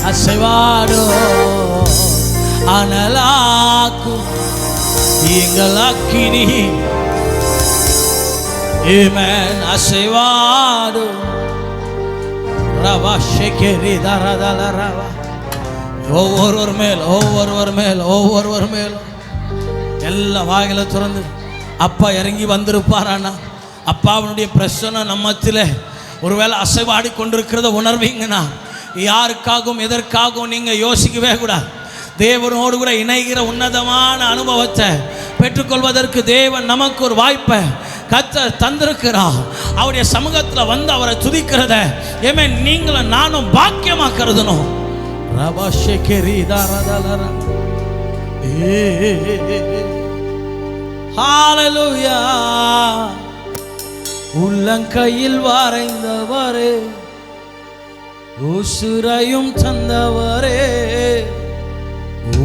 அசைவாடோ அனலாக்கு எங்கள் அக்கினி. ஆமென். அசைவாடோ ரவா ஷெகரி தரதல ரவா. ஒவ்வொருவர் மேல், ஒவ்வொருவர் மேல், ஒவ்வொருவர் மேலும் எல்லா வாயில திறந்து அப்பா இறங்கி வந்திருப்பாரானா. அப்பாவுடைய பிரசன்னம் நம்மத்திலே ஒருவேளை அசைவாடி கொண்டிருக்கிறத உணர்வீங்கன்னா யாருக்காகவும் எதற்காகவும் நீங்கள் யோசிக்கவே கூடாது. தேவனோடு கூட இணைகிற உன்னதமான அனுபவத்தை பெற்றுக்கொள்வதற்கு தேவன் நமக்கு ஒரு வாய்ப்பை கர்த்தர் தந்திருக்கிறார். அவருடைய சமூகத்தில் வந்து அவரை துதிக்கிறத ஏமே நீங்களும் நானும் பாக்கியமாக கருதணும். ஹalleluya. உள்ளங்கையில் வரைந்தவரே, உசுரையும் தந்தவரே,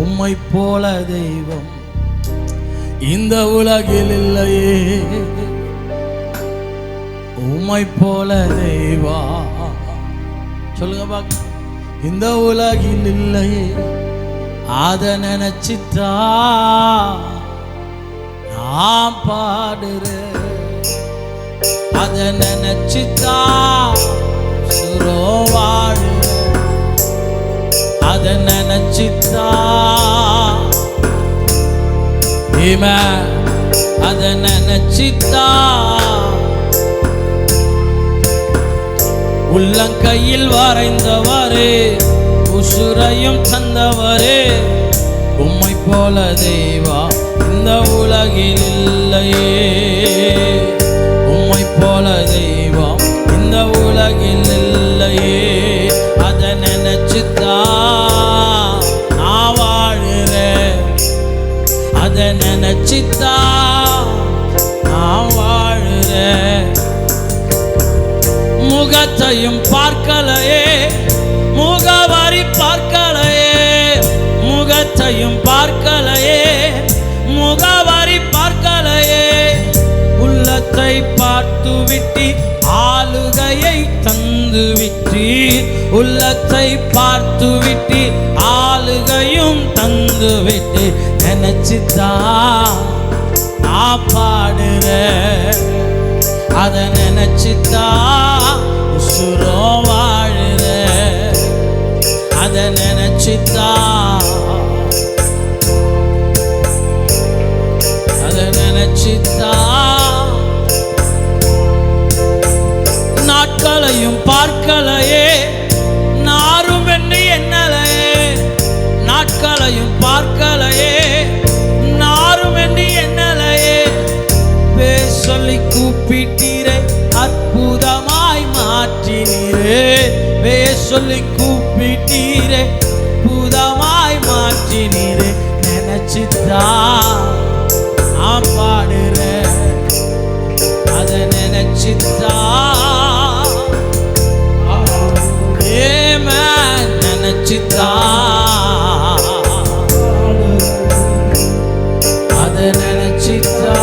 உம்மை போல தெய்வம் இந்த உலகில் இல்லையே. உம்மை போல தெய்வா சொல்லுங்க பாக்க. இந்த உலகில் இல்லையே. அத நினைச்சிட்டா நான் பாடுறேன். அத நினைச்சுதான் உசுரோம் வாழுறேன். அத நினைச்சுதான் அத நினைச்சுதான் உள்ளங்கையில் வரைந்தவரே உசுரையும் தந்தவரே உம்மை போல தெய்வா இந்த உலகில் இல்லையே. உம்மை போல தெய்வம் இந்த உலகில் இல்லையே. அத நினைச்சுதான் நான் வாழுறேன். அத நினைச்சுதான் நான் வாழுறேன். முகத்தையும் பார்க்கலையே, முகவரி பார்க்கலையே, முகத்தையும் பார்க்கலையே, முகவரி பார்க்கலையே. உள்ளத்தை பார்த்து விட்டி ஆளுகையை தந்து விட்டி. உள்ளத்தை பார்த்து விட்டி ஆளுகையும் தந்து விட்டு நினைச்சுதான் நான் பாடுறேன். அத நினைச்சுதான் உசுரோம் வாழுறேன். அத நினைச்சுதான் அத நினைச்சுதான் நாட்களையும் பார்க்கலையே, நாரும் என்று எண்ணலையே. நாட்களையும் பார்க்கலையே, நாரும் என்று எண்ணலையே. பேர் சொல்லி கூப்பிட்டீரே, அற்புதமாய் மாற்றினீரே. பேர் சொல்லி கூப்பிட்டீரே, அற்புதமாய் மாற்றினீரே. நினைச்சுதான் நான் பாடுறேன். அத நினைச்சுதான் நினைச்சுதான் அத நினைச்சுதான்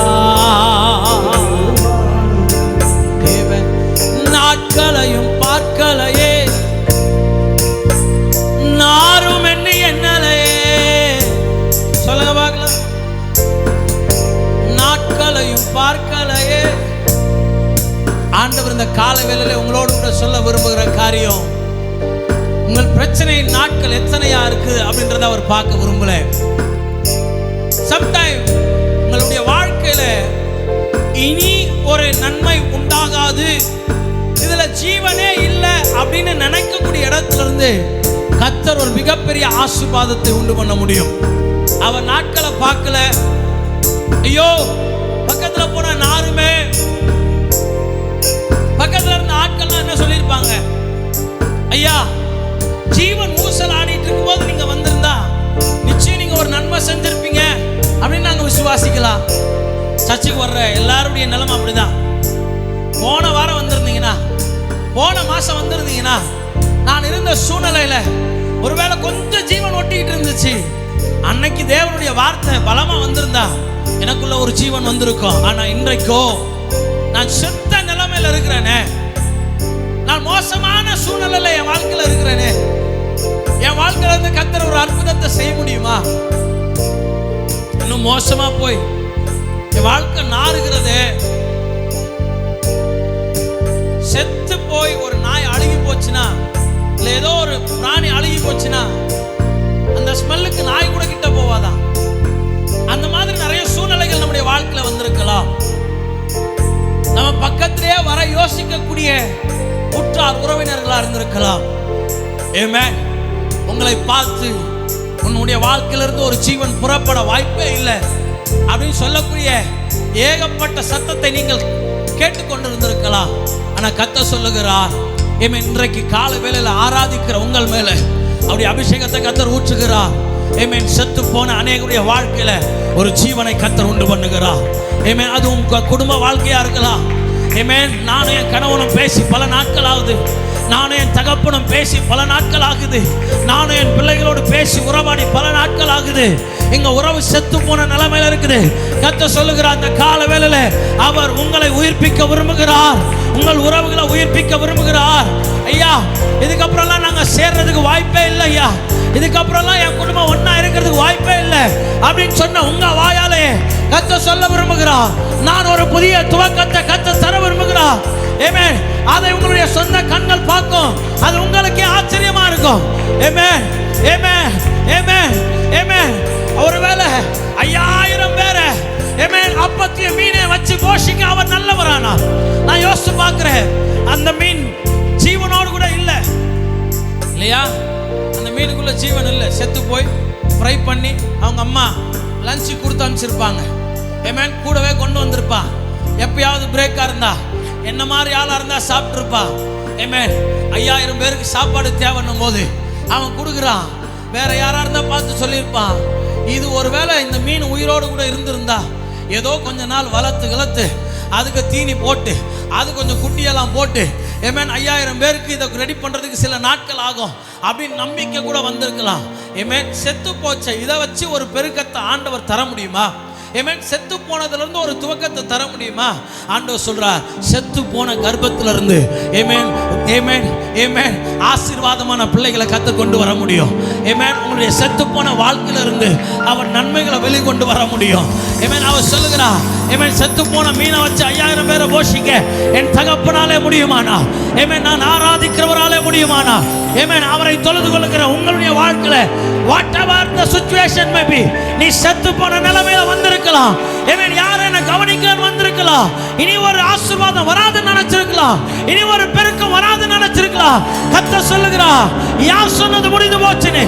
நாட்களையும் பார்க்கலையே, நாரும் என்ன எண்ணலையே. சொல்லுங்க பார்க்கலாம். நாட்களையும் பார்க்கலையே. ஆண்டவர் இந்த கால வேளையில உங்களோடு கூட சொல்ல விரும்புகிற காரியம், உங்கள் பிரச்சனை நாட்கள் எத்தனையா இருக்கு அப்படின்றத அவர் பார்க்க விரும்பல. சம்டைம் உங்களுடைய வாழ்க்கையில இனி ஒரு நன்மை உண்டாகாது, இதுல ஜீவனே இல்லை அப்படின்னு நினைக்கக்கூடிய இடத்துல இருந்து கர்த்தர் ஒரு மிகப்பெரிய ஆசீர்வாதத்தை உண்டு பண்ண முடியும். அவர் நாட்களை பார்க்கல. ஐயோ பக்கத்துல போன நாருமே, பக்கத்துல இருந்த ஆட்கள்லாம் என்ன சொல்லியிருப்பாங்க, ஐயா ஜீவன் ஊசல் ஆடிட்டு இருக்கும் போது நீங்க வந்திருந்தா நிச்சயம் நீங்க ஒரு நன்மை செஞ்சிருப்பீங்க அப்படின்னு நாங்க விசுவாசிக்கலாம். சர்ச்சுக்கு வர்ற எல்லாருடைய நிலைமை அப்படிதான். போன வாரம் வந்திருந்தீங்கன்னா, போன மாசம் வந்திருந்தீங்கன்னா, நான் இருந்த சூழ்நிலையில ஒருவேளை கொஞ்சம் ஜீவன் ஒட்டிக்கிட்டு இருந்துச்சு, அன்னைக்கு தேவனுடைய வார்த்தை பலமா வந்திருந்தா எனக்குள்ள ஒரு ஜீவன் வந்திருக்கும். ஆனா இன்றைக்கோ நான் செத்த நிலைமையில இருக்கிறேனே, நான் மோசமான சூழ்நிலையில என் வாழ்க்கையில இருக்கிறேனே, என் வாழ்க்கையில இருந்து கர்த்தர் ஒரு அற்புதத்தை செய்ய முடியுமா? இன்னும் மோசமா போய் என் வாழ்க்கை நாறுகிறது. செத்து போய் ஒரு நாய் அழுகி போச்சுன்னா, இல்ல ஏதோ ஒரு பிராணி அழுகி போச்சுன்னா அந்த ஸ்மெல்லுக்கு நாய் கூட கிட்ட போவாதான். அந்த மாதிரி நிறைய சூழ்நிலைகள் நம்முடைய வாழ்க்கையில வந்திருக்கலாம். நம்ம பக்கத்திலே வர யோசிக்கக்கூடிய உற்றார் உறவினர்களா இருந்திருக்கலாம். ஆமென். உங்களை பார்த்து உன்னுடைய வாழ்க்கையிலிருந்து ஒரு ஜீவன் புறப்பட வாய்ப்பே இல்லை அப்படின்னு சொல்லக்கூடிய ஏகப்பட்ட சத்தத்தை நீங்கள் கேட்டுக்கொண்டிருந்திருக்கலாம். ஆனா கர்த்தர் சொல்லுகிறார், இன்றைக்கு கால வேளையில ஆராதிக்கிற உங்கள் மேல அவருடைய அபிஷேகத்தை கர்த்தர் ஊற்றுகிறார். செத்து போன அநேகருடைய வாழ்க்கையில ஒரு ஜீவனை கர்த்தர் உண்டு பண்ணுகிறார். அது உங்க குடும்ப வாழ்க்கையா இருக்கலாம். நானும் என் கணவனும் பேசி பல நாட்கள் ஆகுது, நானும் என் தகப்பனும் பேசி பல நாட்கள் ஆகுது, நானும் என் பிள்ளைகளோடு பேசி உறவாடி பல நாட்கள் ஆகுது. எங்க உறவு செத்து போன நிலைமையில இருக்குது. கர்த்தர் சொல்லுகிறார், அந்த கால வேளையில அவர் உங்களை உயிர்ப்பிக்க விரும்புகிறார், உங்கள் உறவுகளை உயிர்ப்பிக்க விரும்புகிறார். ஐயா இதுக்கப்புறம்லாம் நாங்க சேர்றதுக்கு வாய்ப்பே இல்லை, ஐயா இதுக்கப்புறம்லாம் என் குடும்பம் ஒன்னா இருக்கிறதுக்கு வாய்ப்பே இல்லை அப்படின்னு சொன்ன உங்க வாயாலே கர்த்தர் சொல்ல விரும்புகிறார், நான் ஒரு புதிய துவக்கத்தை கர்த்தர் தர விரும்புகிறார். இருக்கும். ஆமென், ஆமென், ஆமென், ஆமென். ஒருவேளை 5000 பேரை ஆமென் அப்பத்தையும் மீனை வச்சு போஷிக்க அவர் நல்லவரானா? நான் யோசிச்சு பார்க்கிறேன். அந்த மீன் ஜீவனோடு கூட இல்லை இல்லையா? அந்த மீனுக்குள்ள ஜீவன் இல்லை, செத்து போய் ஃப்ரை பண்ணி அவங்க அம்மா லஞ்சு கொடுத்து அனுப்பிச்சிருப்பாங்க. ஆமென், கூடவே கொண்டு வந்திருப்பா. எப்பயாவது பிரேக்காக இருந்தா என்ன மாதிரி ஆளாக இருந்தா சாப்பிட்ருப்பா. ஆமென், 5000 பேருக்கு சாப்பாடு தேவைன்னும் போது அவன் கொடுக்குறான். வேற யாரா இருந்தா பார்த்து சொல்லியிருப்பான், இது ஒருவேளை இந்த மீன் உயிரோடு கூட இருந்திருந்தா ஏதோ கொஞ்ச நாள் வளர்த்து அதுக்கு தீனி போட்டு அது கொஞ்சம் குட்டியெல்லாம் போட்டு ஆமென் 5000 பேருக்கு இதை ரெடி பண்ணுறதுக்கு சில நாட்கள் ஆகும் அப்படின்னு நம்பிக்கை கூட வந்திருக்கலாம். ஆமென், செத்து போச்ச இதை வச்சு ஒரு பெருக்கத்தை ஆண்டவர் தர முடியுமா? ஆமென், செத்து போனதுலேருந்து ஒரு துவக்கத்தை தர முடியுமா? ஆண்டவர் சொல்றார், செத்து போன கர்ப்பத்திலிருந்து ஆமென், ஆமென், ஆமென் ஆசீர்வாதமான பிள்ளைகளை கத்து கொண்டு வர முடியும். ஆமென், உங்களுடைய செத்து போன வாழ்க்கையிலிருந்து அவர் நன்மைகளை வெளிக்கொண்டு வர முடியும். ஆமென், அவர் சொல்லுகிறார், ஆமென், செத்து போன மீனை வச்சு 5000 பேரை போஷிக்க என் தகப்பனாலே முடியுமானா? ஆமென், நான் ஆராதிக்கிறவராலே முடியுமானா? ஆமென், அவரை தொழுது கொள்ளுகிற உங்களுடைய வாழ்க்கையில whatever the situation may be, நீ செத்து போன நிலைமையில வந்திருக்கலாம். ஆமென், யாரும் என்ன கவனிக்கலன்னு வந்திருக்கலாம். இனி ஒரு ஆசீர்வாதம் வராதுன்னு நினைச்சிருக்கலாம். இனி ஒரு பெருக்கம் வராதுன்னு நினைச்சிருக்கலாம். கர்த்தர் சொல்லுகிறார், யார் சொன்னது முடிந்து போச்சுன்னு?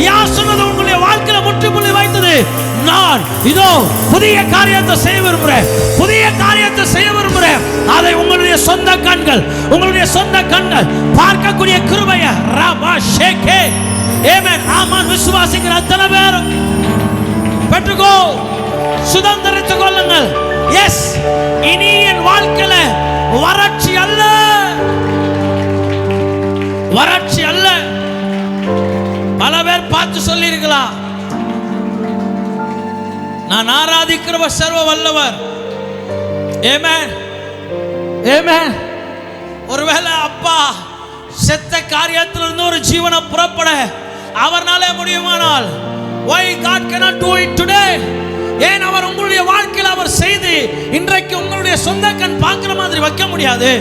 யார் சொன்னது உங்களுடைய வாழ்க்கையில முற்றுப்புள்ளி வைத்தது? நான் இதோ புதிய காரியத்தை செய்ய விரும்புகிறேன், புதிய காரியத்தை செய்ய விரும்புகிறேன். அதை உங்களுடைய சொந்த கண்கள், உங்களுடைய சொந்த கண்கள் பார்க்கக்கூடிய கிருபையை ரபா ஷேகே ஆமென் ஆமான் விசுவாசிக்கிற அத்தனை பேரும் பெற்றுக்கோ, சுதந்திரித்துக் கொள்ளுங்கள். எஸ், இனி என் வாழ்க்கையில வறட்சி அல்ல, வறட்சி அல்ல. பல பேர் பார்த்து சொல்லி இருக்கலாம், நான் ஆராதிக்கிறவர் சர்வ வல்லவர். ஆமென், ஆமென். ஒருவேளை அப்பா செத்த காரியத்திலிருந்து ஒரு ஜீவனை புறப்பட அவர்னாலே முடியுமானால் why God cannot do it today? ஏன் அவர் உங்களுடைய வாழ்க்கையில் அவர் செய்து இன்றைக்கு உங்களுடைய சொந்த கண் பார்க்கிற மாதிரி வைக்க முடியாது?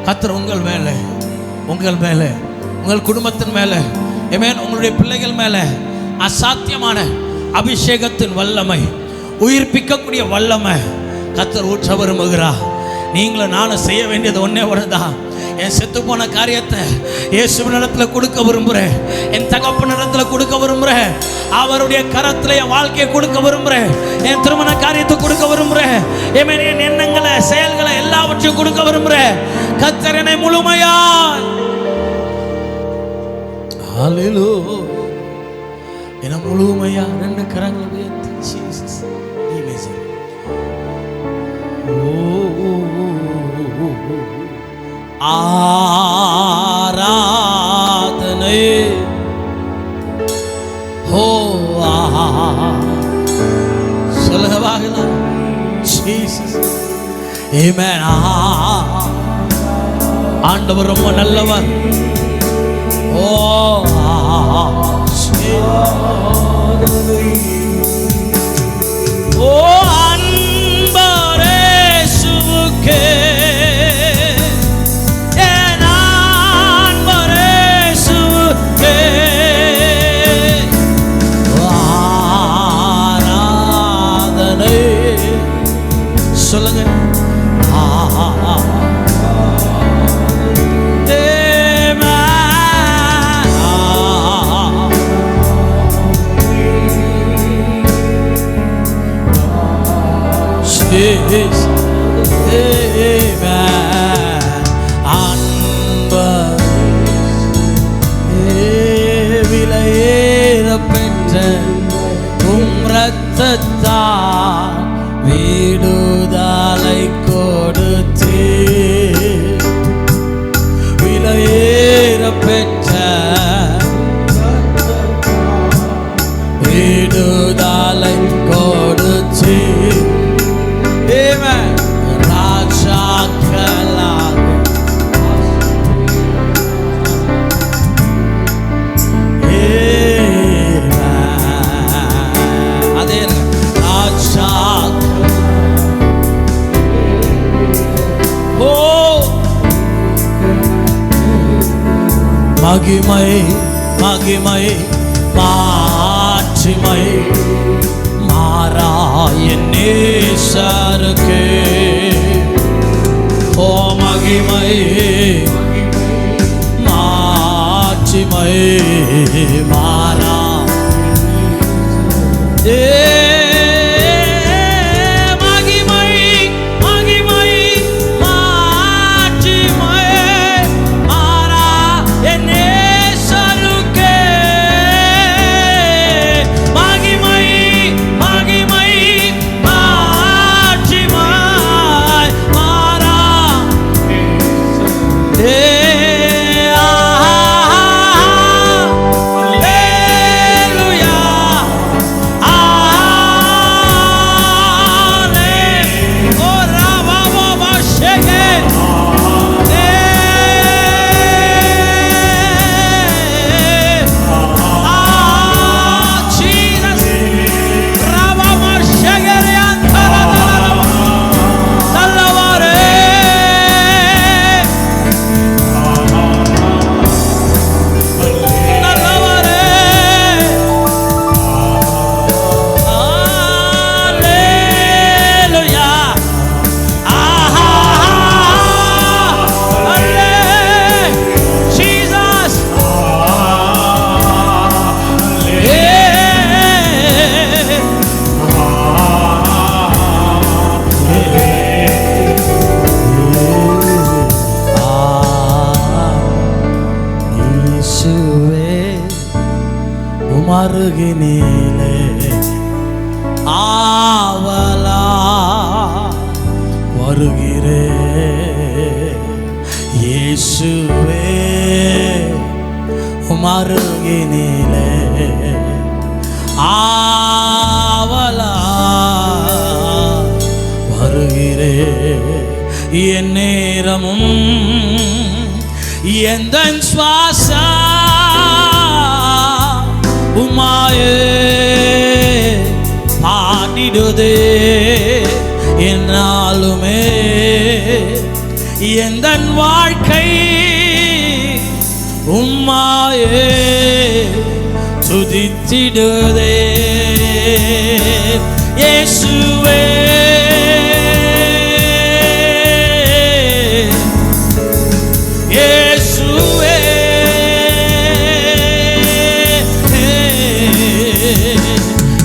கர்த்தர் உங்கள் மேலே, உங்கள் மேலே, உங்கள் குடும்பத்தின் மேலே, ஆமென், உங்களுடைய பிள்ளைகள் மேலே அசாத்தியமான அபிஷேகத்தின் வல்லமை, உயிர்ப்பிக்கக்கூடிய வல்லமை கர்த்தர் ஊற்ற விரும்புகிறார். நீங்களும் நானும் செய்ய வேண்டியது ஒன்னே ஒன்றுதான். என் செத்து போன காரியத்தை இயேசுவினிடத்தில் கொடுக்க விரும்புகிறேன். என் தகப்பனிடத்தில் கொடுக்க விரும்புகிறேன். அவருடைய கரத்தில் என் வாழ்க்கையை கொடுக்க விரும்புகிறேன். என் திருமண காரியத்தை கொடுக்க விரும்புகிறேன். என் எண்ணங்களை, செயல்களை எல்லாவற்றையும் கொடுக்க விரும்புகிறேன். கர்த்தர் என்னை முழுமையா ஹல்லேலூயா என்னை முழுமையா 2 கரங்களை உயர்த்தி ஜீசஸ் ஆராதனை ஹோ சொல்லுங்க பார்க்கலாம். ஜீசஸ் ஆமென். ஆண்டவர் ரொம்ப நல்லவர். ஓ ஓ அன்பரே சுவுக்கே சொல்லுங்க. விலையேற பெற்ற உம் ரத்தத்தால் விடுதலை கொடுத்து விலையேற பெற்ற விடுதலை கொடுத்து ராஜாக்களாக அதே ராஜா மகிமை மகிமை மாட்சிமை மாறாய நேசருக்கு. ஓ மகிமை மாட்சிமை மாறா அருகினிலே ஆவலா வருகிறே இயேசுவே அருகினிலே ஆவலா வருகிறே என் நேரமும் எந்தன் சுவாசா உமாயே பாடிடுதே என்னாலுமே எந்தன் வாழ்க்கை உம்மாயே துதித்திடுதே இயேசுவே இயேசுவே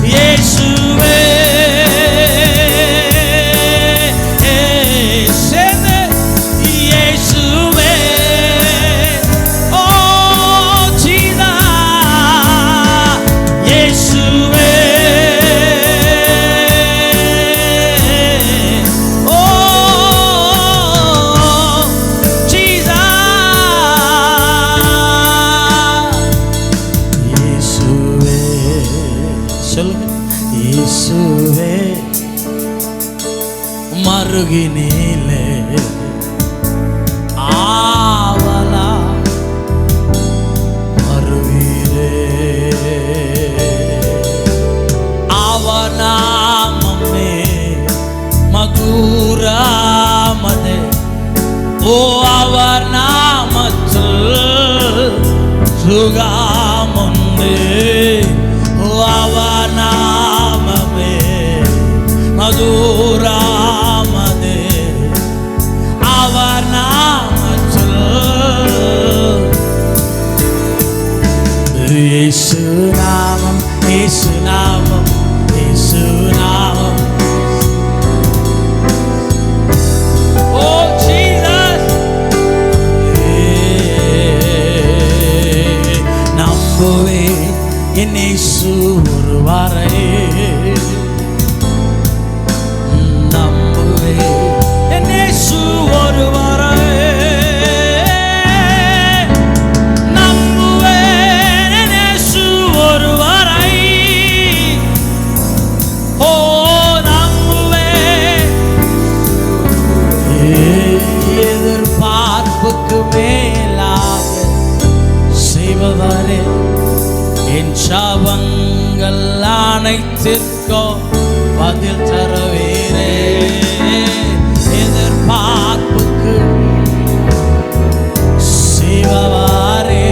இயேசுவே இயேசுவே ஓ ஜீசஸ் இயேசுவே ஓ ஜீசஸ் இயேசுவே சொல்லுங்க இயேசுவே மருகினிலே ஆவலா வருகிறே அவநாமமே மதுராமதே ஓ அவர் நாமத்தில் சுகமுண்டு ஓ அவர் நாமமே மதுராமதே அவர் நாமத்தில் இயேசு நாமம் இயேசு நாமம் இயேசு நாமம் ஓ ஜீசஸ் நம்புவே என் இயேசு ஒருவரே நம்புவே என் இயேசு ஒருவரே நம்புவே என் இயேசு ஒருவரை ஓ நம்புவே எதிர்பார்ப்புக்கு மேலாக செய்பவரே என் சாபங்கள் அனைத்திற்கும் பதில் தருவீரே எதிர்பார்ப்புக்கு செய்பவரே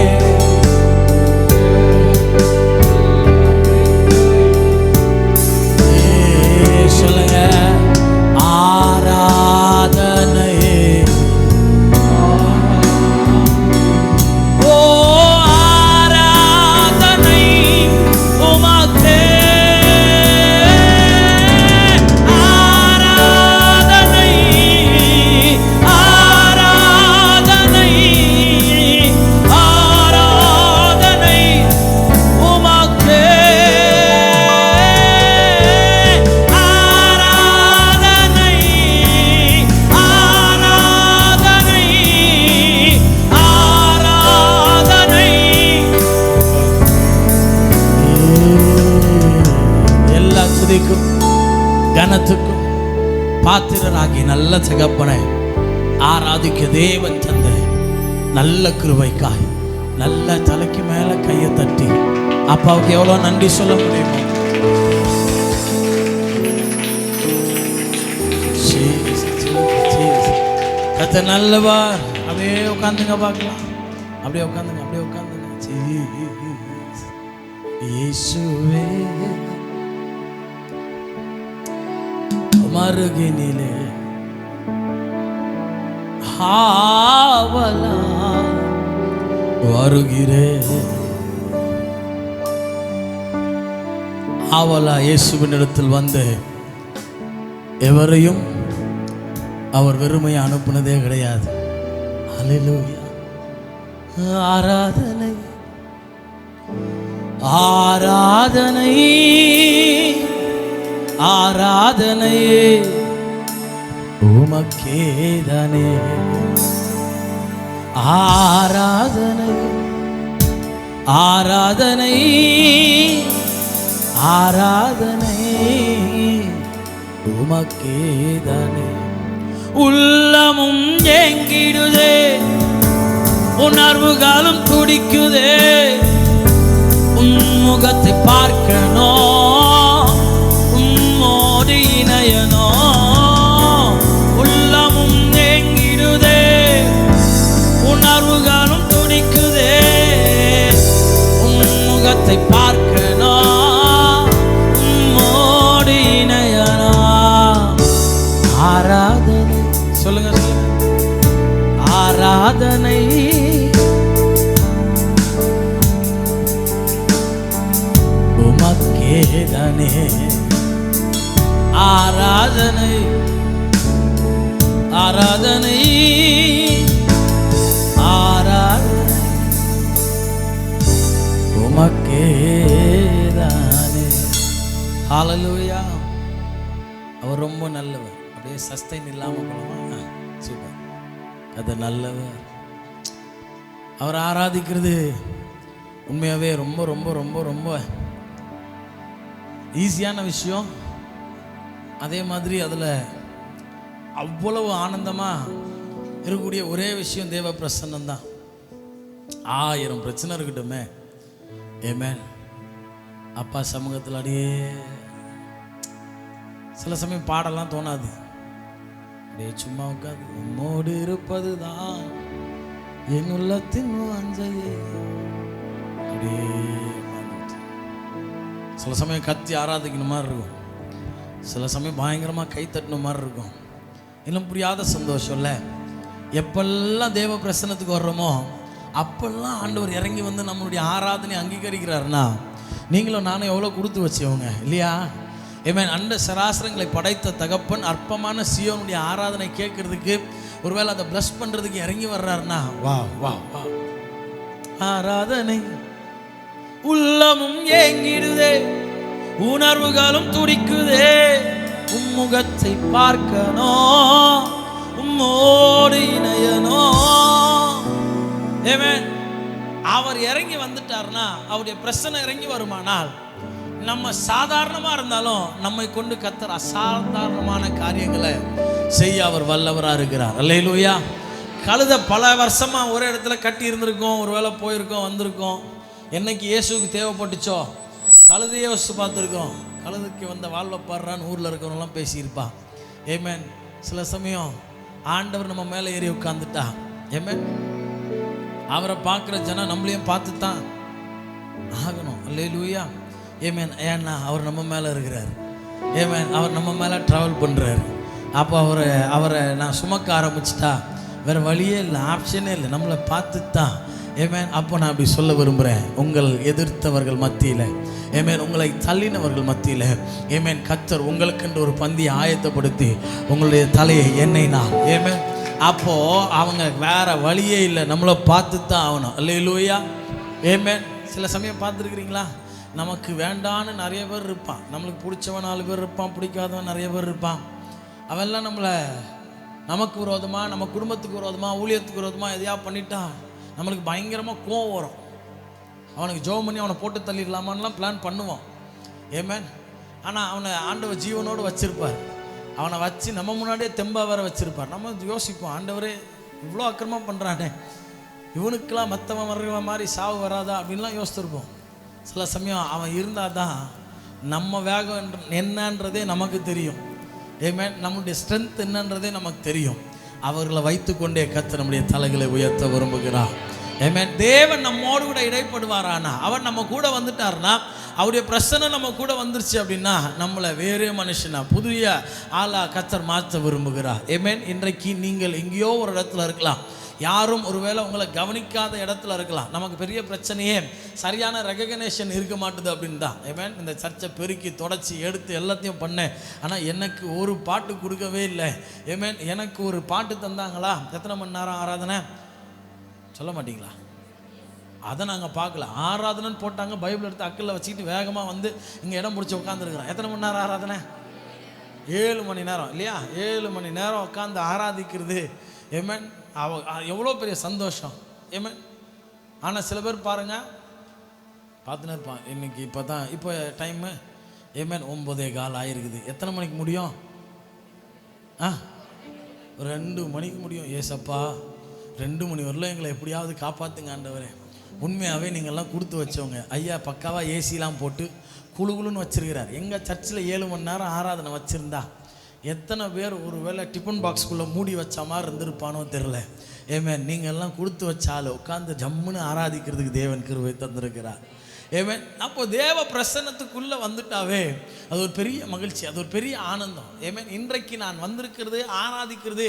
பாத்திரராகி நல்ல தகப்பனை ஆராதிக்க தேவன் தந்த நல்ல கிருபைக்காய் நல்ல தலைக்கு மேல கையை தட்டி அப்பாவுக்கு எவ்வளவு நன்றி சொல்ல முடியுமோ. கர்த்தர் நல்லவர். அப்படியே உட்காந்துங்க பார்க்கலாம். அப்படியே உட்காந்துங்க. இயேசுவே மருகினிலே ஆவலா வருகிறே. ஆவலா இயேசுவின் இடத்தில் வந்து எவரையும் அவர் வெறுமையை அனுப்புனதே கிடையாது. அல்லேலூயா. ஆராதனை ஆராதனை ஆராதனை உமக்கேதானே. ஆராதனை ஆராதனை ஆராதனை உமக்கேதானே. உள்ளமும் ஏங்கிடுதே, உணர்வுகளும் துடிக்குதே, முகத்தை பார்க்கணும், உம்மோடு இணையணும். உள்ளமும் ஏங்கிடுதே, உணர்வுகளும் துடிக்குதே, முகத்தை பார்க்கணும், உம்மோடு இணையணும். ஆராதனை சொல்லுங்க ஆராதனை உமக்கேதானே. ஆராதனை ஆராதனை ஆராதனை உமக்கேதானே. ஹல்லேலூயா. அவர் ரொம்ப நல்லவர். அப்படியே சஸ்டைன் இல்லாமல் போனோமா? சூப்பர். அது நல்லவர். அவர் ஆராதிக்கிறது உண்மையாகவே ரொம்ப ரொம்ப ரொம்ப ரொம்ப ஈஸியான விஷயம். அதே மாதிரி அதில் அவ்வளவு ஆனந்தமாக இருக்கக்கூடிய ஒரே விஷயம் தேவ பிரசன்னம் தான். 1000 பிரச்சனை இருக்கட்டுமே, ஏமேன், அப்பா சமூகத்தில் அப்படியே சில சமயம் பாடலாம் தோணாது. அப்படியே சும்மா உட்காது உம்மோடு இருப்பது தான் என் உள்ளத்தின் வாஞ்சையே. அப்படியே சில சமயம் கத்தி ஆராதிக்கணும் மாதிரி இருக்கும், சில சமயம் பயங்கரமாக கை தட்டணும் மாதிரி இருக்கும். இன்னும் புரியாத சந்தோஷம் இல்லை. எப்பெல்லாம் தேவ பிரசன்னத்துக்கு வர்றோமோ அப்பெல்லாம் ஆண்டவர் இறங்கி வந்து நம்மளுடைய ஆராதனை அங்கீகரிக்கிறாருன்னா நீங்களும் நானும் எவ்வளோ கொடுத்து வச்சவங்க இல்லையா? ஏமேன். அண்ட சராசரங்களை படைத்த தகப்பன் அற்பமான சியோனுடைய ஆராதனை கேட்கறதுக்கு, ஒருவேளை அதை பிளஸ் பண்ணுறதுக்கு இறங்கி வர்றாருன்னா வா வா வா. ஆராதனை உள்ளமும் ஏங்கிடுதே, உணர்வுகளும் துடிக்குதே, உம்முகத்தை பார்க்கணும், உம்மோடு இணையணும். ஆமென். அவர் இறங்கி வந்துட்டார்னா, அவருடைய பிரச்சனை இறங்கி வருமானால், நம்ம சாதாரணமா இருந்தாலும் நம்மை கொண்டு கர்த்தர் அசாதாரணமான காரியங்களை செய்ய அவர் வல்லவராக இருக்கிறார். அல்லேலூயா. கழுதை பல வருஷமா ஒரே இடத்துல கட்டி இருந்திருக்கோம், ஒருவேளை போயிருக்கோம் வந்திருக்கோம். என்னைக்கு இயேசுக்கு தேவைப்பட்டுச்சோ கழுதையே யோசிச்சு பார்த்துருக்கோம். கழுதைக்கு வந்த வாழ்வை பாடுறான்னு ஊரில் இருக்கிறவங்களாம் பேசியிருப்பா. ஏமேன். சில சமயம் ஆண்டவர் நம்ம மேலே ஏறி உட்காந்துட்டா, ஏமேன், அவரை பார்க்குற ஜனம் நம்மளையும் பார்த்து தான் ஆகணும். அல்லேலூயா. ஏமேன். ஏன்னா அவர் நம்ம மேலே இருக்கிறார். ஏமேன். அவர் நம்ம மேலே ட்ராவல் பண்ணுறாரு. அப்போ அவரை நான் சுமக்க ஆரம்பிச்சிட்டா வேறு வழியே இல்லை, ஆப்ஷனே இல்லை, நம்மளை பார்த்து தான். ஏமேன். அப்போ நான் அப்படி சொல்ல விரும்புகிறேன், உங்கள் எதிர்த்தவர்கள் மத்தியில், ஏமேன், உங்களை தள்ளினவர்கள் மத்தியில், ஏமேன், கர்த்தர் உங்களுக்கென்று ஒரு பந்தியை ஆயத்தப்படுத்தி உங்களுடைய தலையை எண்ணெய்னார். ஏமேன். அப்போது அவங்க வேறு வழியே இல்லை, நம்மளை பார்த்து தான் ஆகணும். அல்லேலூயா. ஏமேன். சில சமயம் பார்த்துருக்குறீங்களா, நமக்கு வேண்டான்னு நிறைய பேர் இருப்பான், நம்மளுக்கு பிடிச்சவன் 4 பேர் இருப்பான், பிடிக்காதவன் நிறைய பேர் இருப்பான். அவெல்லாம் நம்மளை நமக்கு விரோதமாக, நம்ம குடும்பத்துக்கு விரோதமாக, ஊழியத்துக்கு விரோதமாக எதையா பண்ணிட்டா நம்மளுக்கு பயங்கரமாக கோவம் வரும். அவனுக்கு ஜெபம் பண்ணி அவனை போட்டு தள்ளிடலாமான்லாம் பிளான் பண்ணுவான். ஏமேன். ஆனால் அவனை ஆண்டவர் ஜீவனோடு வச்சிருப்பார். அவனை வச்சு நம்ம முன்னாடியே தெம்பா வேற வச்சிருப்பார். நம்ம யோசிப்போம், ஆண்டவரே இவ்வளோ அக்கிரமம் பண்ணுறானே, இவனுக்கெல்லாம் மற்றவன் வர்ற மாதிரி சாவு வராதா அப்படின்லாம் யோசிச்சிருப்போம். சில சமயம் அவன் இருந்தால் தான் நம்ம வேகம் என்னன்றதே நமக்கு தெரியும். ஆமென். நம்முடைய ஸ்ட்ரென்த் என்னன்றதே நமக்கு தெரியும். அவர்களை வைத்துக்கொண்டே கர்த்தர் நம்முடைய தலைகளை உயர்த்த விரும்புகிறார். ஆமென். தேவன் நம்மோடு கூட இடைப்படுவாரானா, அவர் நம்ம கூட வந்துட்டார்னா, அவருடைய பிரசனை நம்ம கூட வந்துருச்சு அப்படின்னா நம்மளை வேறே மனுஷனா புதிய ஆளா கர்த்தர் மாற்ற விரும்புகிறார். ஆமென். இன்றைக்கு நீங்கள் எங்கேயோ ஒரு இடத்துல இருக்கலாம், யாரும் ஒருவேளை உங்களை கவனிக்காத இடத்துல இருக்கலாம். நமக்கு பெரிய பிரச்சனையே சரியான ரெகக்னேஷன் இருக்க மாட்டுது அப்படின்னு தான். ஆமென். இந்த சர்ச்சை பெருக்கி தொடச்சி எடுத்து எல்லாத்தையும் பண்ணேன், ஆனால் எனக்கு ஒரு பாட்டு கொடுக்கவே இல்லை. ஆமென். எனக்கு ஒரு பாட்டு தந்தாங்களா? எத்தனை மணி நேரம் ஆராதனை சொல்ல மாட்டீங்களா? அதை நாங்கள் பார்க்கல. ஆராதனைன்னு போட்டாங்க, பைபிள் எடுத்து அக்கில் வச்சுக்கிட்டு வேகமாக வந்து இங்கே இடம் பிடிச்சி உட்காந்துருக்குறோம். எத்தனை மணி நேரம் ஆராதனை? 7 மணி நேரம் இல்லையா? 7 மணி நேரம் உட்காந்து ஆராதிக்கிறது. ஆமென். எவ்வளோ பெரிய சந்தோஷம். ஆமென். ஆனால் சில பேர் பாருங்கள், பார்த்துன்னு இருப்பான், இன்னைக்கு இப்போ டைமு ஆமென் 9:15 ஆகிருக்குது. எத்தனை மணிக்கு முடியும்? 2 மணிக்கு முடியும். ஏசப்பா 2 மணி வரல எங்களை எப்படியாவது காப்பாற்றுங்க ஆண்டவரே. உண்மையாகவே நீங்கள்லாம் கொடுத்து வச்சவங்க. ஐயா பக்காவாக ஏசிலாம் போட்டு குழுன்னு வச்சிருக்கிறார். எங்கள் சர்ச்சில் 7 மணி நேரம் ஆராதனை வச்சுருந்தா எத்தனை பேர் ஒரு வேளை டிஃபன் பாக்ஸ்குள்ளே மூடி வச்ச மாதிரி இருந்திருப்பானோ தெரில. ஆமென். நீங்கள்லாம் கொடுத்து வச்சாலும் உட்காந்து ஜம்முன்னு ஆராதிக்கிறதுக்கு தேவன் கிருபை தந்திருக்கிறார். ஆமென். அப்போ தேவ பிரசன்னத்துக்குள்ளே வந்துட்டாவே அது ஒரு பெரிய மகிழ்ச்சி, அது ஒரு பெரிய ஆனந்தம். ஆமென். இன்றைக்கு நான் வந்திருக்கிறது, ஆராதிக்கிறது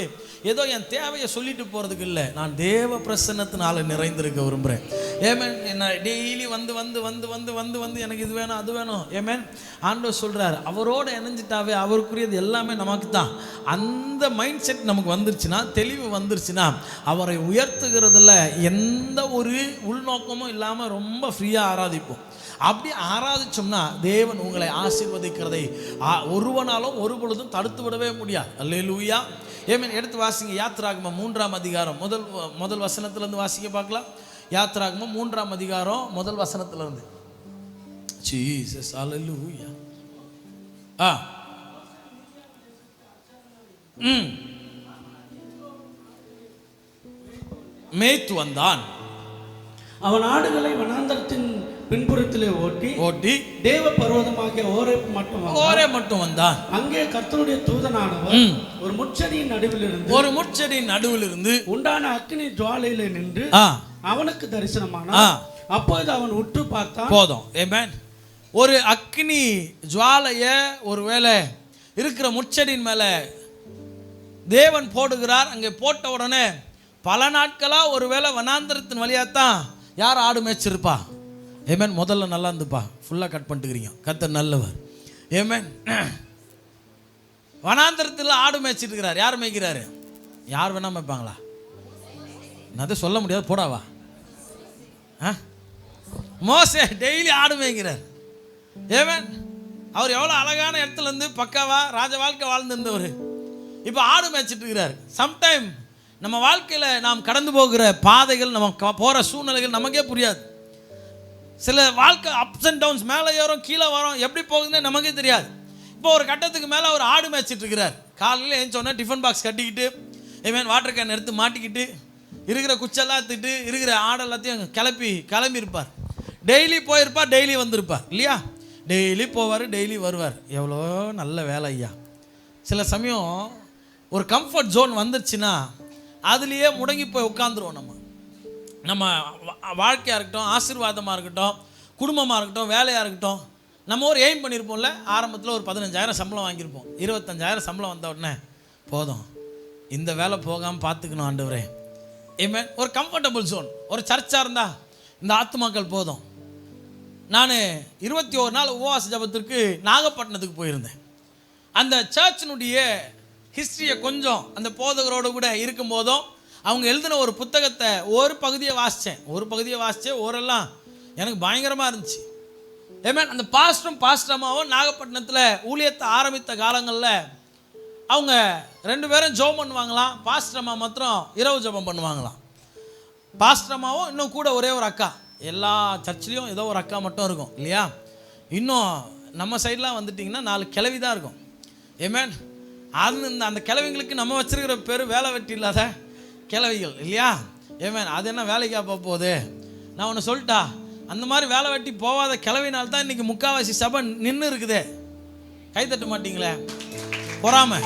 ஏதோ என் தேவையை சொல்லிட்டு போகிறதுக்கு இல்லை, நான் தேவ பிரசன்னத்தினால நிறைந்திருக்க விரும்புகிறேன். ஆமென். என்ன டெய்லி வந்து வந்து வந்து வந்து வந்து வந்து எனக்கு இது வேணும் அது வேணும். ஆமென். ஆண்டவர் சொல்கிறார், அவரோடு இணைஞ்சிட்டாவே அவருக்குரியது எல்லாமே நமக்கு தான். அந்த மைண்ட் செட் நமக்கு வந்துருச்சுன்னா, தெளிவு வந்துருச்சுன்னா, அவரை உயர்த்துகிறதுல எந்த ஒரு உள்நோக்கமும் இல்லாமல் ரொம்ப ஃப்ரீயாக ஆராதிப்போம். அப்படி ஆராதிச்சோம்னா தேவன் உங்களை ஆசீர்வதிக்கிறதை ஒருவனாலும் ஒரு பொழுதும் தடுத்து விடவே முடியாது. அல்லேலூயா. ஆமென். எடுத்து வாசிங்க, யாத்திராகமம் 3ஆம் அதிகாரம் முதல் வசனத்திலிருந்து வாசிக்க பார்க்கலாம். யாத்திராகமம் 3ஆம் அதிகாரம் முதல் வசனத்திலிருந்து. ஜீசஸ் அல்லேலூயா. மேய்த்து வந்தான். அவன் ஆடுகளை வனாந்தரத்தின் பின்புறத்திலே ஓட்டி தேவ பர்வதமாகிய ஓரே மட்டும் வந்தான். அங்கே கர்த்தருடைய தூதனானவர் ஒரு முட்செடியின் நடுவில் இருந்து உண்டான அக்கினி ஜுவாலையிலே நின்று அவனுக்கு தரிசனமானார். அப்போது அவன் உற்று பார்த்தான். போதும். ஆமென். ஒரு அக்கினி ஜுவாலைய ஒருவேளை இருக்கிற முட்செடியின் மேல தேவன் போடுகிறார். அங்கே போட்ட உடனே பல நாட்களாக ஒருவேளை வனாந்தரத்தின் வழியாத்தான் யார் ஆடு மேய்ச்சிருப்பா? ஏமேன். முதல்ல நல்லா இருந்துப்பா, ஃபுல்லாக கட் பண்ணிட்டுக்கிறீங்க. கர்த்தர் நல்லவர். ஏமேன். வனாந்தரத்தில் ஆடு மேய்ச்சிட்டு இருக்கிறார். யார் மேய்க்கிறாரு? யார் வேணா மேய்ப்பாங்களா? நான் சொல்ல முடியாது, போடாவா. மோசே டெய்லி ஆடு மேய்க்கிறார். ஏமேன். அவர் எவ்வளோ அழகான இடத்துல இருந்து பக்காவா ராஜ வாழ்க்கை வாழ்ந்திருந்தவர் இப்போ ஆடு மேய்ச்சிட்டு இருக்கிறார். சம்டைம் நம்ம வாழ்க்கையில் நாம் கடந்து போகிற பாதைகள், நம்ம போகிற சூழ்நிலைகள் நமக்கே புரியாது. சில வாழ்க்கை அப்ஸ் அண்ட் டவுன்ஸ், மேலே ஏறும் கீழே வரும், எப்படி போகுதுன்னே நமக்கே தெரியாது. இப்போ ஒரு கட்டத்துக்கு மேலே ஒரு ஆடு மேய்ச்சிட்டு இருக்கிறார். காலையில் எழுந்தோடனே டிஃபன் பாக்ஸ் கட்டிக்கிட்டு, ஏமேன், வாட்டர் கேன் எடுத்து மாட்டிக்கிட்டு, இருக்கிற குச்செல்லாம் எடுத்துக்கிட்டு, இருக்கிற ஆடு எல்லாத்தையும் கிளம்பி இருப்பார். டெய்லி போயிருப்பார், டெய்லி வந்திருப்பார் இல்லையா? டெய்லி போவார், டெய்லி வருவார். எவ்வளோ நல்ல வேலை ஐயா. சில சமயம் ஒரு கம்ஃபர்ட் ஜோன் வந்துருச்சுன்னா அதுலேயே முடங்கி போய் உட்காந்துருவோம். நம்ம வாழ்க்கையாக இருக்கட்டும், ஆசீர்வாதமாக இருக்கட்டும், குடும்பமாக இருக்கட்டும், வேலையாக இருக்கட்டும், நம்ம ஒரு எய்ம் பண்ணியிருப்போம்ல. ஆரம்பத்தில் ஒரு 15,000 சம்பளம் வாங்கியிருப்போம். 25,000 சம்பளம் வந்த உடனே போதும், இந்த வேலை போகாமல் பார்த்துக்கணும் ஆண்டவரே. ஏமேன். ஒரு கம்ஃபர்டபுள் ஜோன். ஒரு சர்ச்சாக இருந்தால் இந்த ஆத்துமாக்கள் போதும். நான் 21 நாள் உபவாச ஜபத்திற்கு நாகப்பட்டினத்துக்கு போயிருந்தேன். அந்த சர்ச்சினுடைய ஹிஸ்ட்ரியை கொஞ்சம் அந்த போதகரோடு கூட இருக்கும்போதும் அவங்க எழுதின ஒரு புத்தகத்தை ஒரு பகுதியை வாசித்தேன். ஓரெல்லாம் எனக்கு பயங்கரமாக இருந்துச்சு. ஏமேன். அந்த பாஸ்டமாவும் நாகப்பட்டினத்தில் ஊழியத்தை ஆரம்பித்த காலங்களில் அவங்க 2 பேரும் ஜெபம் பண்ணுவாங்களாம். பாஸ்டமா மாத்திரம் இரவு ஜெபம் பண்ணுவாங்களாம். பாஸ்டமாவும் இன்னும் கூட ஒரே ஒரு அக்கா. எல்லா சர்ச்சிலையும் ஏதோ ஒரு அக்கா மட்டும் இருக்கும் இல்லையா? இன்னும் நம்ம சைட்லாம் வந்துட்டிங்கன்னா 4 கிழவி தான் இருக்கும். ஏமேன். அது அந்த கிழவிங்களுக்கு நம்ம வச்சிருக்கிற பேர் வேலை வெட்டி இல்லாத கிழவிகள் இல்லையா? ஏமேன், அது என்ன வேலைக்கா போகுது? நான் ஒன்று சொல்லிட்டா, அந்த மாதிரி வேலை வெட்டி போகாத கிழவினால்தான் இன்னைக்கு முக்காவாசி சபை நின்று இருக்குதே. கை தட்ட மாட்டீங்களே பொறாம.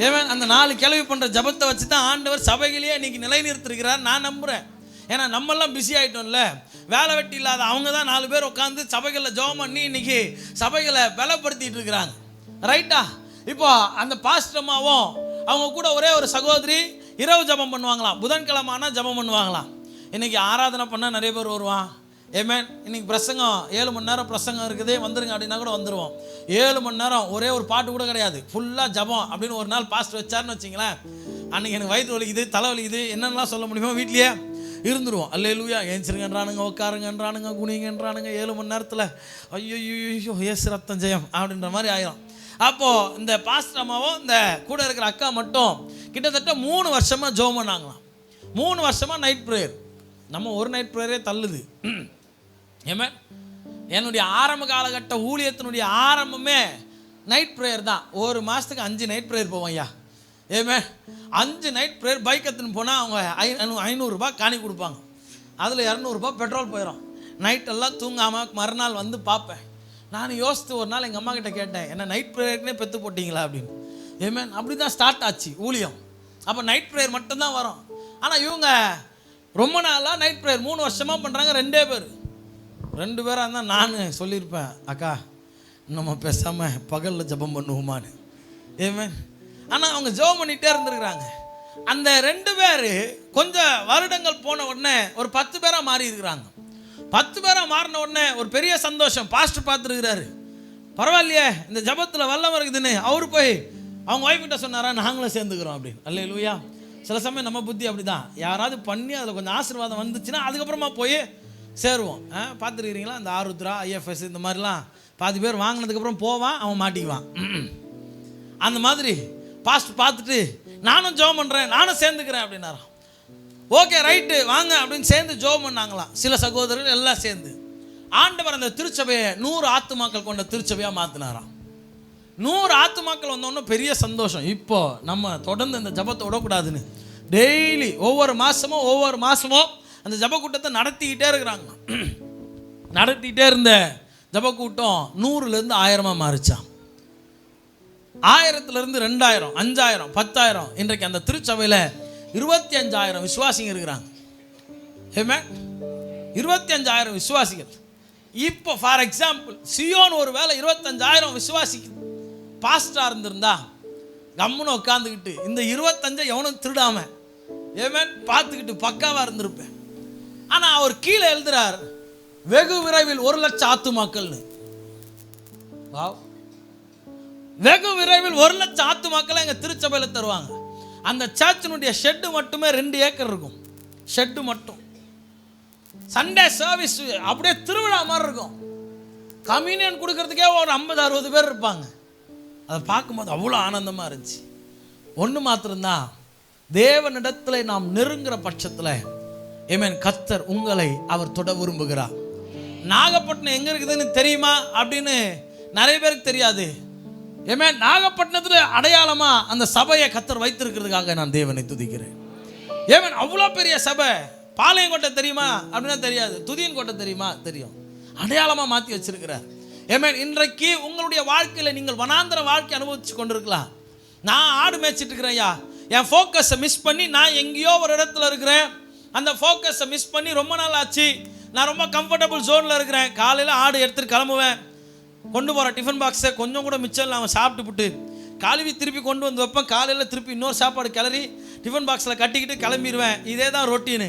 ஏமேன், அந்த 4 கிழவி பண்ணுற ஜபத்தை வச்சு தான் ஆண்டவர் சபைகளையே இன்னைக்கு நிலைநிறுத்திருக்கிறார் நான் நம்புகிறேன். ஏன்னா நம்மெல்லாம் பிஸி ஆகிட்டோம்ல, வேலை வெட்டி இல்லாத அவங்க தான் 4 பேர் உட்காந்து சபைகளில் ஜெபம் பண்ணி இன்னைக்கு சபைகளை பலப்படுத்திட்டு இருக்கிறாங்க. ரைட்டா? இப்போ அந்த பாஸ்டர்மாவும் அவங்க கூட ஒரே ஒரு சகோதரி இரவு ஜபம் பண்ணுவாங்களாம், புதன்கிழமைனா ஜபம் பண்ணுவாங்களாம். இன்னைக்கு ஆராதனை பண்ணால் நிறைய பேர் வருவான். ஏமேன், இன்னைக்கு பிரசங்கம் 7 மணி நேரம் பிரசங்கம் இருக்குது, வந்துருங்க அப்படின்னா கூட வந்துடுவோம். 7 மணி நேரம் ஒரே ஒரு பாட்டு கூட கிடையாது, ஃபுல்லாக ஜபம் அப்படின்னு ஒரு நாள் பாஸ்டர் வச்சாருன்னு வச்சிங்களேன், அன்றைக்கி எனக்கு வயிற்று வலிக்குது, தலை வலிக்குது, என்னென்னலாம் சொல்ல முடியுமோ வீட்லேயே இருந்துருவோம். அல்லேலூயா, ஏஞ்சிருங்கன்றானுங்க, உட்காருங்கன்றானுங்க, குனிங்கன்றானுங்க. 7 மணி நேரத்தில் ஐயோ ஏசு ரத்தம் ஜெயம் அப்படின்ற மாதிரி ஆயிரும். அப்போது இந்த பாஸ்டர் அம்மாவும் இந்த கூட இருக்கிற அக்கா மட்டும் கிட்டத்தட்ட 3 வருஷமாக ஜெபம் பண்ணாங்களாம். 3 வருஷமாக நைட் ப்ரேயர். நம்ம ஒரு நைட் ப்ரேயரே தள்ளுது. ஏமே, என்னுடைய ஆரம்ப காலகட்ட ஊழியத்தினுடைய ஆரம்பமே நைட் ப்ரேயர் தான். ஒரு மாதத்துக்கு 5 நைட் ப்ரேயர் போவோம் ஐயா. ஏமே, 5 நைட் ப்ரேயர் பைக் எடுத்துன்னு போனால் அவங்க 500 ரூபாய் காணி கொடுப்பாங்க. அதில் 200 ரூபாய் பெட்ரோல் போயிடும். நைட்டெல்லாம் தூங்காமல் மறுநாள் வந்து பார்ப்பேன். நான் யோசித்து ஒரு நாள் எங்கள் அம்மா கிட்ட கேட்டேன், என்ன நைட் ப்ரேயருக்குனே பெற்று போட்டிங்களா அப்படின்னு. ஏமேன், அப்படி தான் ஸ்டார்ட் ஆச்சு ஊழியம். அப்போ நைட் ப்ரேயர் மட்டும்தான் வரும். ஆனால் இவங்க ரொம்ப நாளாக நைட் ப்ரேயர் 3 வருஷமாக பண்ணுறாங்க. 2 பேர் 2 பேராக இருந்தால் நான் சொல்லியிருப்பேன், அக்கா நம்ம பேசாமல் பகலில் ஜபம் பண்ணுவோமான்னு. ஏமேன், ஆனால் அவங்க ஜெபம் பண்ணிகிட்டே இருந்துருக்குறாங்க. அந்த 2 பேர் கொஞ்சம் வருடங்கள் போன உடனே ஒரு 10 பேராக மாறி இருக்கிறாங்க. 10 பேராக மாறின உடனே ஒரு பெரிய சந்தோஷம். பாஸ்டர் பார்த்துருக்கிறாரு, பரவாயில்லையே இந்த ஜபத்தில் வல்லம் இருக்குதுன்னு. அவர் போய் அவங்க ஒய்ஃப்கிட்ட சொன்னாரா, நாங்களும் சேர்ந்துக்கிறோம் அப்படின்னு. அல்லேலூயா. சில சமயம் நம்ம புத்தி அப்படி தான், யாராவது பண்ணி அதில் கொஞ்சம் ஆசீர்வாதம் வந்துச்சுன்னா அதுக்கப்புறமா போய் சேருவோம். பார்த்துருக்கிறீங்களா, இந்த ஆருத்ரா, IFS இந்த மாதிரிலாம் பாதி பேர் வாங்கினதுக்கப்புறம் போவான், அவன் மாட்டிக்குவான். அந்த மாதிரி பாஸ்டர் பார்த்துட்டு நானும் ஜெபம் பண்ணுறேன், நானும் சேர்ந்துக்கிறேன் அப்படின்னாராம். ஓகே ரைட்டு வாங்க அப்படின்னு சேர்ந்து ஜெபம் பண்ணாங்களாம். சில சகோதரர்கள் எல்லாம் சேர்ந்து ஆண்டவர் அந்த திருச்சபையை 100 ஆத்துமாக்கள் கொண்ட திருச்சபையாக மாற்றினாராம். 100 ஆத்துமாக்கள் வந்தோன்னு பெரிய சந்தோஷம். இப்போ நம்ம தொடர்ந்து இந்த ஜபத்தை விடக்கூடாதுன்னு டெய்லி ஒவ்வொரு மாதமும் அந்த ஜப கூட்டத்தை நடத்திக்கிட்டே இருக்கிறாங்க. நடத்திக்கிட்டே இருந்த ஜப கூட்டம் 100லேருந்து 1000 மாறிச்சான். 1000லேருந்து 2000, 5000, 10000. இன்றைக்கு அந்த திருச்சபையில் 25000 விசுவாசிங்க இருக்கிறாங்க. ஏமே, 25000 விசுவாசிகள். இப்போ ஃபார் எக்ஸாம்பிள் சியோன் ஒரு வேலை 25000 விசுவாசிக்கு பாஸ்டராக இருந்திருந்தா கம்முன்னு உட்காந்துக்கிட்டு இந்த 25 எவனும் திருடாம ஏமேன் பார்த்துக்கிட்டு பக்காவாக இருந்திருப்பேன். ஆனால் அவர் கீழே எழுதுறார், வெகு விரைவில் 1,00,000 ஆத்துமாக்கள்னு. வெகு விரைவில் 1,00,000 ஆத்துமாக்களை எங்கள் திருச்சபையில் தருவாங்க. அந்த சர்ச்சினுடைய ஷெட்டு மட்டுமே 2 ஏக்கர் இருக்கும். ஷெட்டு மட்டும். சண்டே சர்வீஸ் அப்படியே திருவிழா மாதிரி இருக்கும். கம்யூனியன் கொடுக்கறதுக்கே ஒரு 50-60 பேர் இருப்பாங்க. அதை பார்க்கும்போது அவ்வளோ ஆனந்தமாக இருந்துச்சு. ஒன்று மாத்திரம்தான், தேவனிடத்தில் நாம் நெருங்குற பட்சத்தில் ஏமேன் கர்த்தர் உங்களை அவர் தொட விரும்புகிறார். நாகப்பட்டினம் எங்கே இருக்குதுன்னு தெரியுமா அப்படின்னு நிறைய பேருக்கு தெரியாது. ஏமேன், நாகப்பட்டினத்தில் அடையாளமாக அந்த சபையை கர்த்தர் வைத்திருக்கிறதுக்காக நான் தேவனை துதிக்கிறேன். ஏமேன், அவ்வளோ பெரிய சபை. பாளையங்கோட்டை தெரியுமா அப்படின்னா தெரியாது. துதியன்கோட்டை தெரியுமா? தெரியும். அடையாளமாக மாற்றி வச்சிருக்கிறார். ஏமேன், இன்றைக்கு உங்களுடைய வாழ்க்கையில் நீங்கள் வனாந்திர வாழ்க்கை அனுபவிச்சு கொண்டிருக்கலாம். நான் ஆடு மேய்ச்சிட்டு இருக்கிறேன் ஐயா, என் ஃபோக்கஸை மிஸ் பண்ணி நான் எங்கேயோ ஒரு இடத்துல இருக்கிறேன். அந்த ஃபோக்கஸை மிஸ் பண்ணி ரொம்ப நாள் ஆச்சு. நான் ரொம்ப கம்ஃபர்டபுள் ஜோனில் இருக்கிறேன். காலையில் ஆடு எடுத்துகிட்டு கிளம்புவேன். கொண்டு போகிற டிஃபன் பாக்ஸை கொஞ்சம் கூட மிச்சம் இல்லை அவன் சாப்பிட்டுப்புட்டு கழுவி திருப்பி கொண்டு வந்து வைப்பேன். காலையில் திருப்பி இன்னொரு சாப்பாடு கிளறி டிஃபன் பாக்ஸில் கட்டிக்கிட்டு கிளம்பிடுவேன். இதே தான் ரொட்டீனு.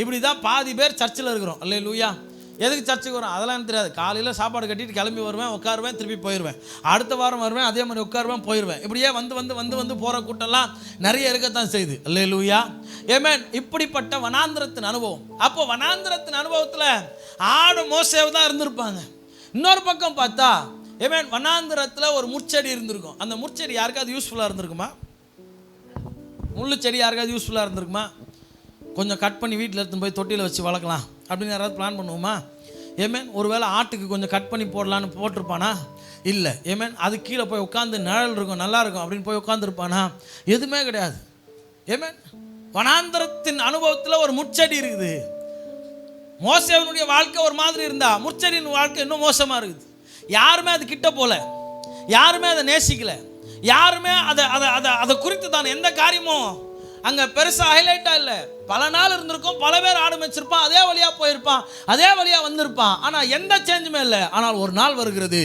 இப்படி தான் பாதி பேர் சர்ச்சில் இருக்கிறோம். அல்லேலூயா. எதுக்கு சர்ச்சுக்கு வரும் அதெல்லாம் எனக்கு தெரியாது. காலையில் சாப்பாடு கட்டிட்டு கிளம்பி வருவேன், உட்காருவேன், திருப்பி போயிடுவேன். அடுத்த வாரம் வருவேன், அதே மாதிரி உட்காருவேன், போயிடுவேன். இப்படியே வந்து போகிற கூட்டம்லாம் நிறைய இருக்கத்தான் செய்யுது. அல்லேலூயா. ஏமேன், இப்படிப்பட்ட வனாந்திரத்தின் அனுபவம். அப்போ வனாந்திரத்தின் அனுபவத்தில் ஆடு மோசேவு தான் இருந்திருப்பாங்க. இன்னொரு பக்கம் பார்த்தா ஏமேன் வனாந்திரத்தில் ஒரு முட்செடி இருந்திருக்கும். அந்த முட்செடி யாருக்காவது யூஸ்ஃபுல்லாக இருந்திருக்குமா? முள்ளு செடி யாருக்காவது யூஸ்ஃபுல்லாக இருந்திருக்குமா? கொஞ்சம் கட் பண்ணி வீட்டில் எடுத்துன்னு போய் தொட்டியில் வச்சு வளர்க்கலாம் அப்படின்னு யாராவது பிளான் பண்ணுவோமா? ஏமேன். ஒருவேளை ஆட்டுக்கு கொஞ்சம் கட் பண்ணி போடலான்னு போட்டிருப்பானா? இல்லை. ஏமேன். அது கீழே போய் உட்காந்து நிழல் இருக்கும், நல்லா இருக்கும் அப்படின்னு போய் உட்காந்துருப்பானா? எதுவுமே கிடையாது. ஏமேன். வனாந்தரத்தின் அனுபவத்தில் ஒரு முட்செடி இருக்குது. மோசேவனுடைய வாழ்க்கை ஒரு மாதிரி இருந்தா, முட்செடியின் வாழ்க்கை இன்னும் மோசமாக இருக்குது. யாருமே அது கிட்ட போல, யாருமே அதை நேசிக்கல, யாருமே அதை குறித்து தான் எந்த காரியமும் அங்கே பெருசாக ஹைலைட்டாக இல்லை. பல நாள் இருந்திருக்கும், பல பேர் ஆடு மேய்ச்சிருப்பான், அதே வழியாக போயிருப்பான், அதே வழியாக வந்திருப்பான், ஆனால் எந்த சேஞ்சுமே இல்லை. ஆனால் ஒரு நாள் வருகிறது,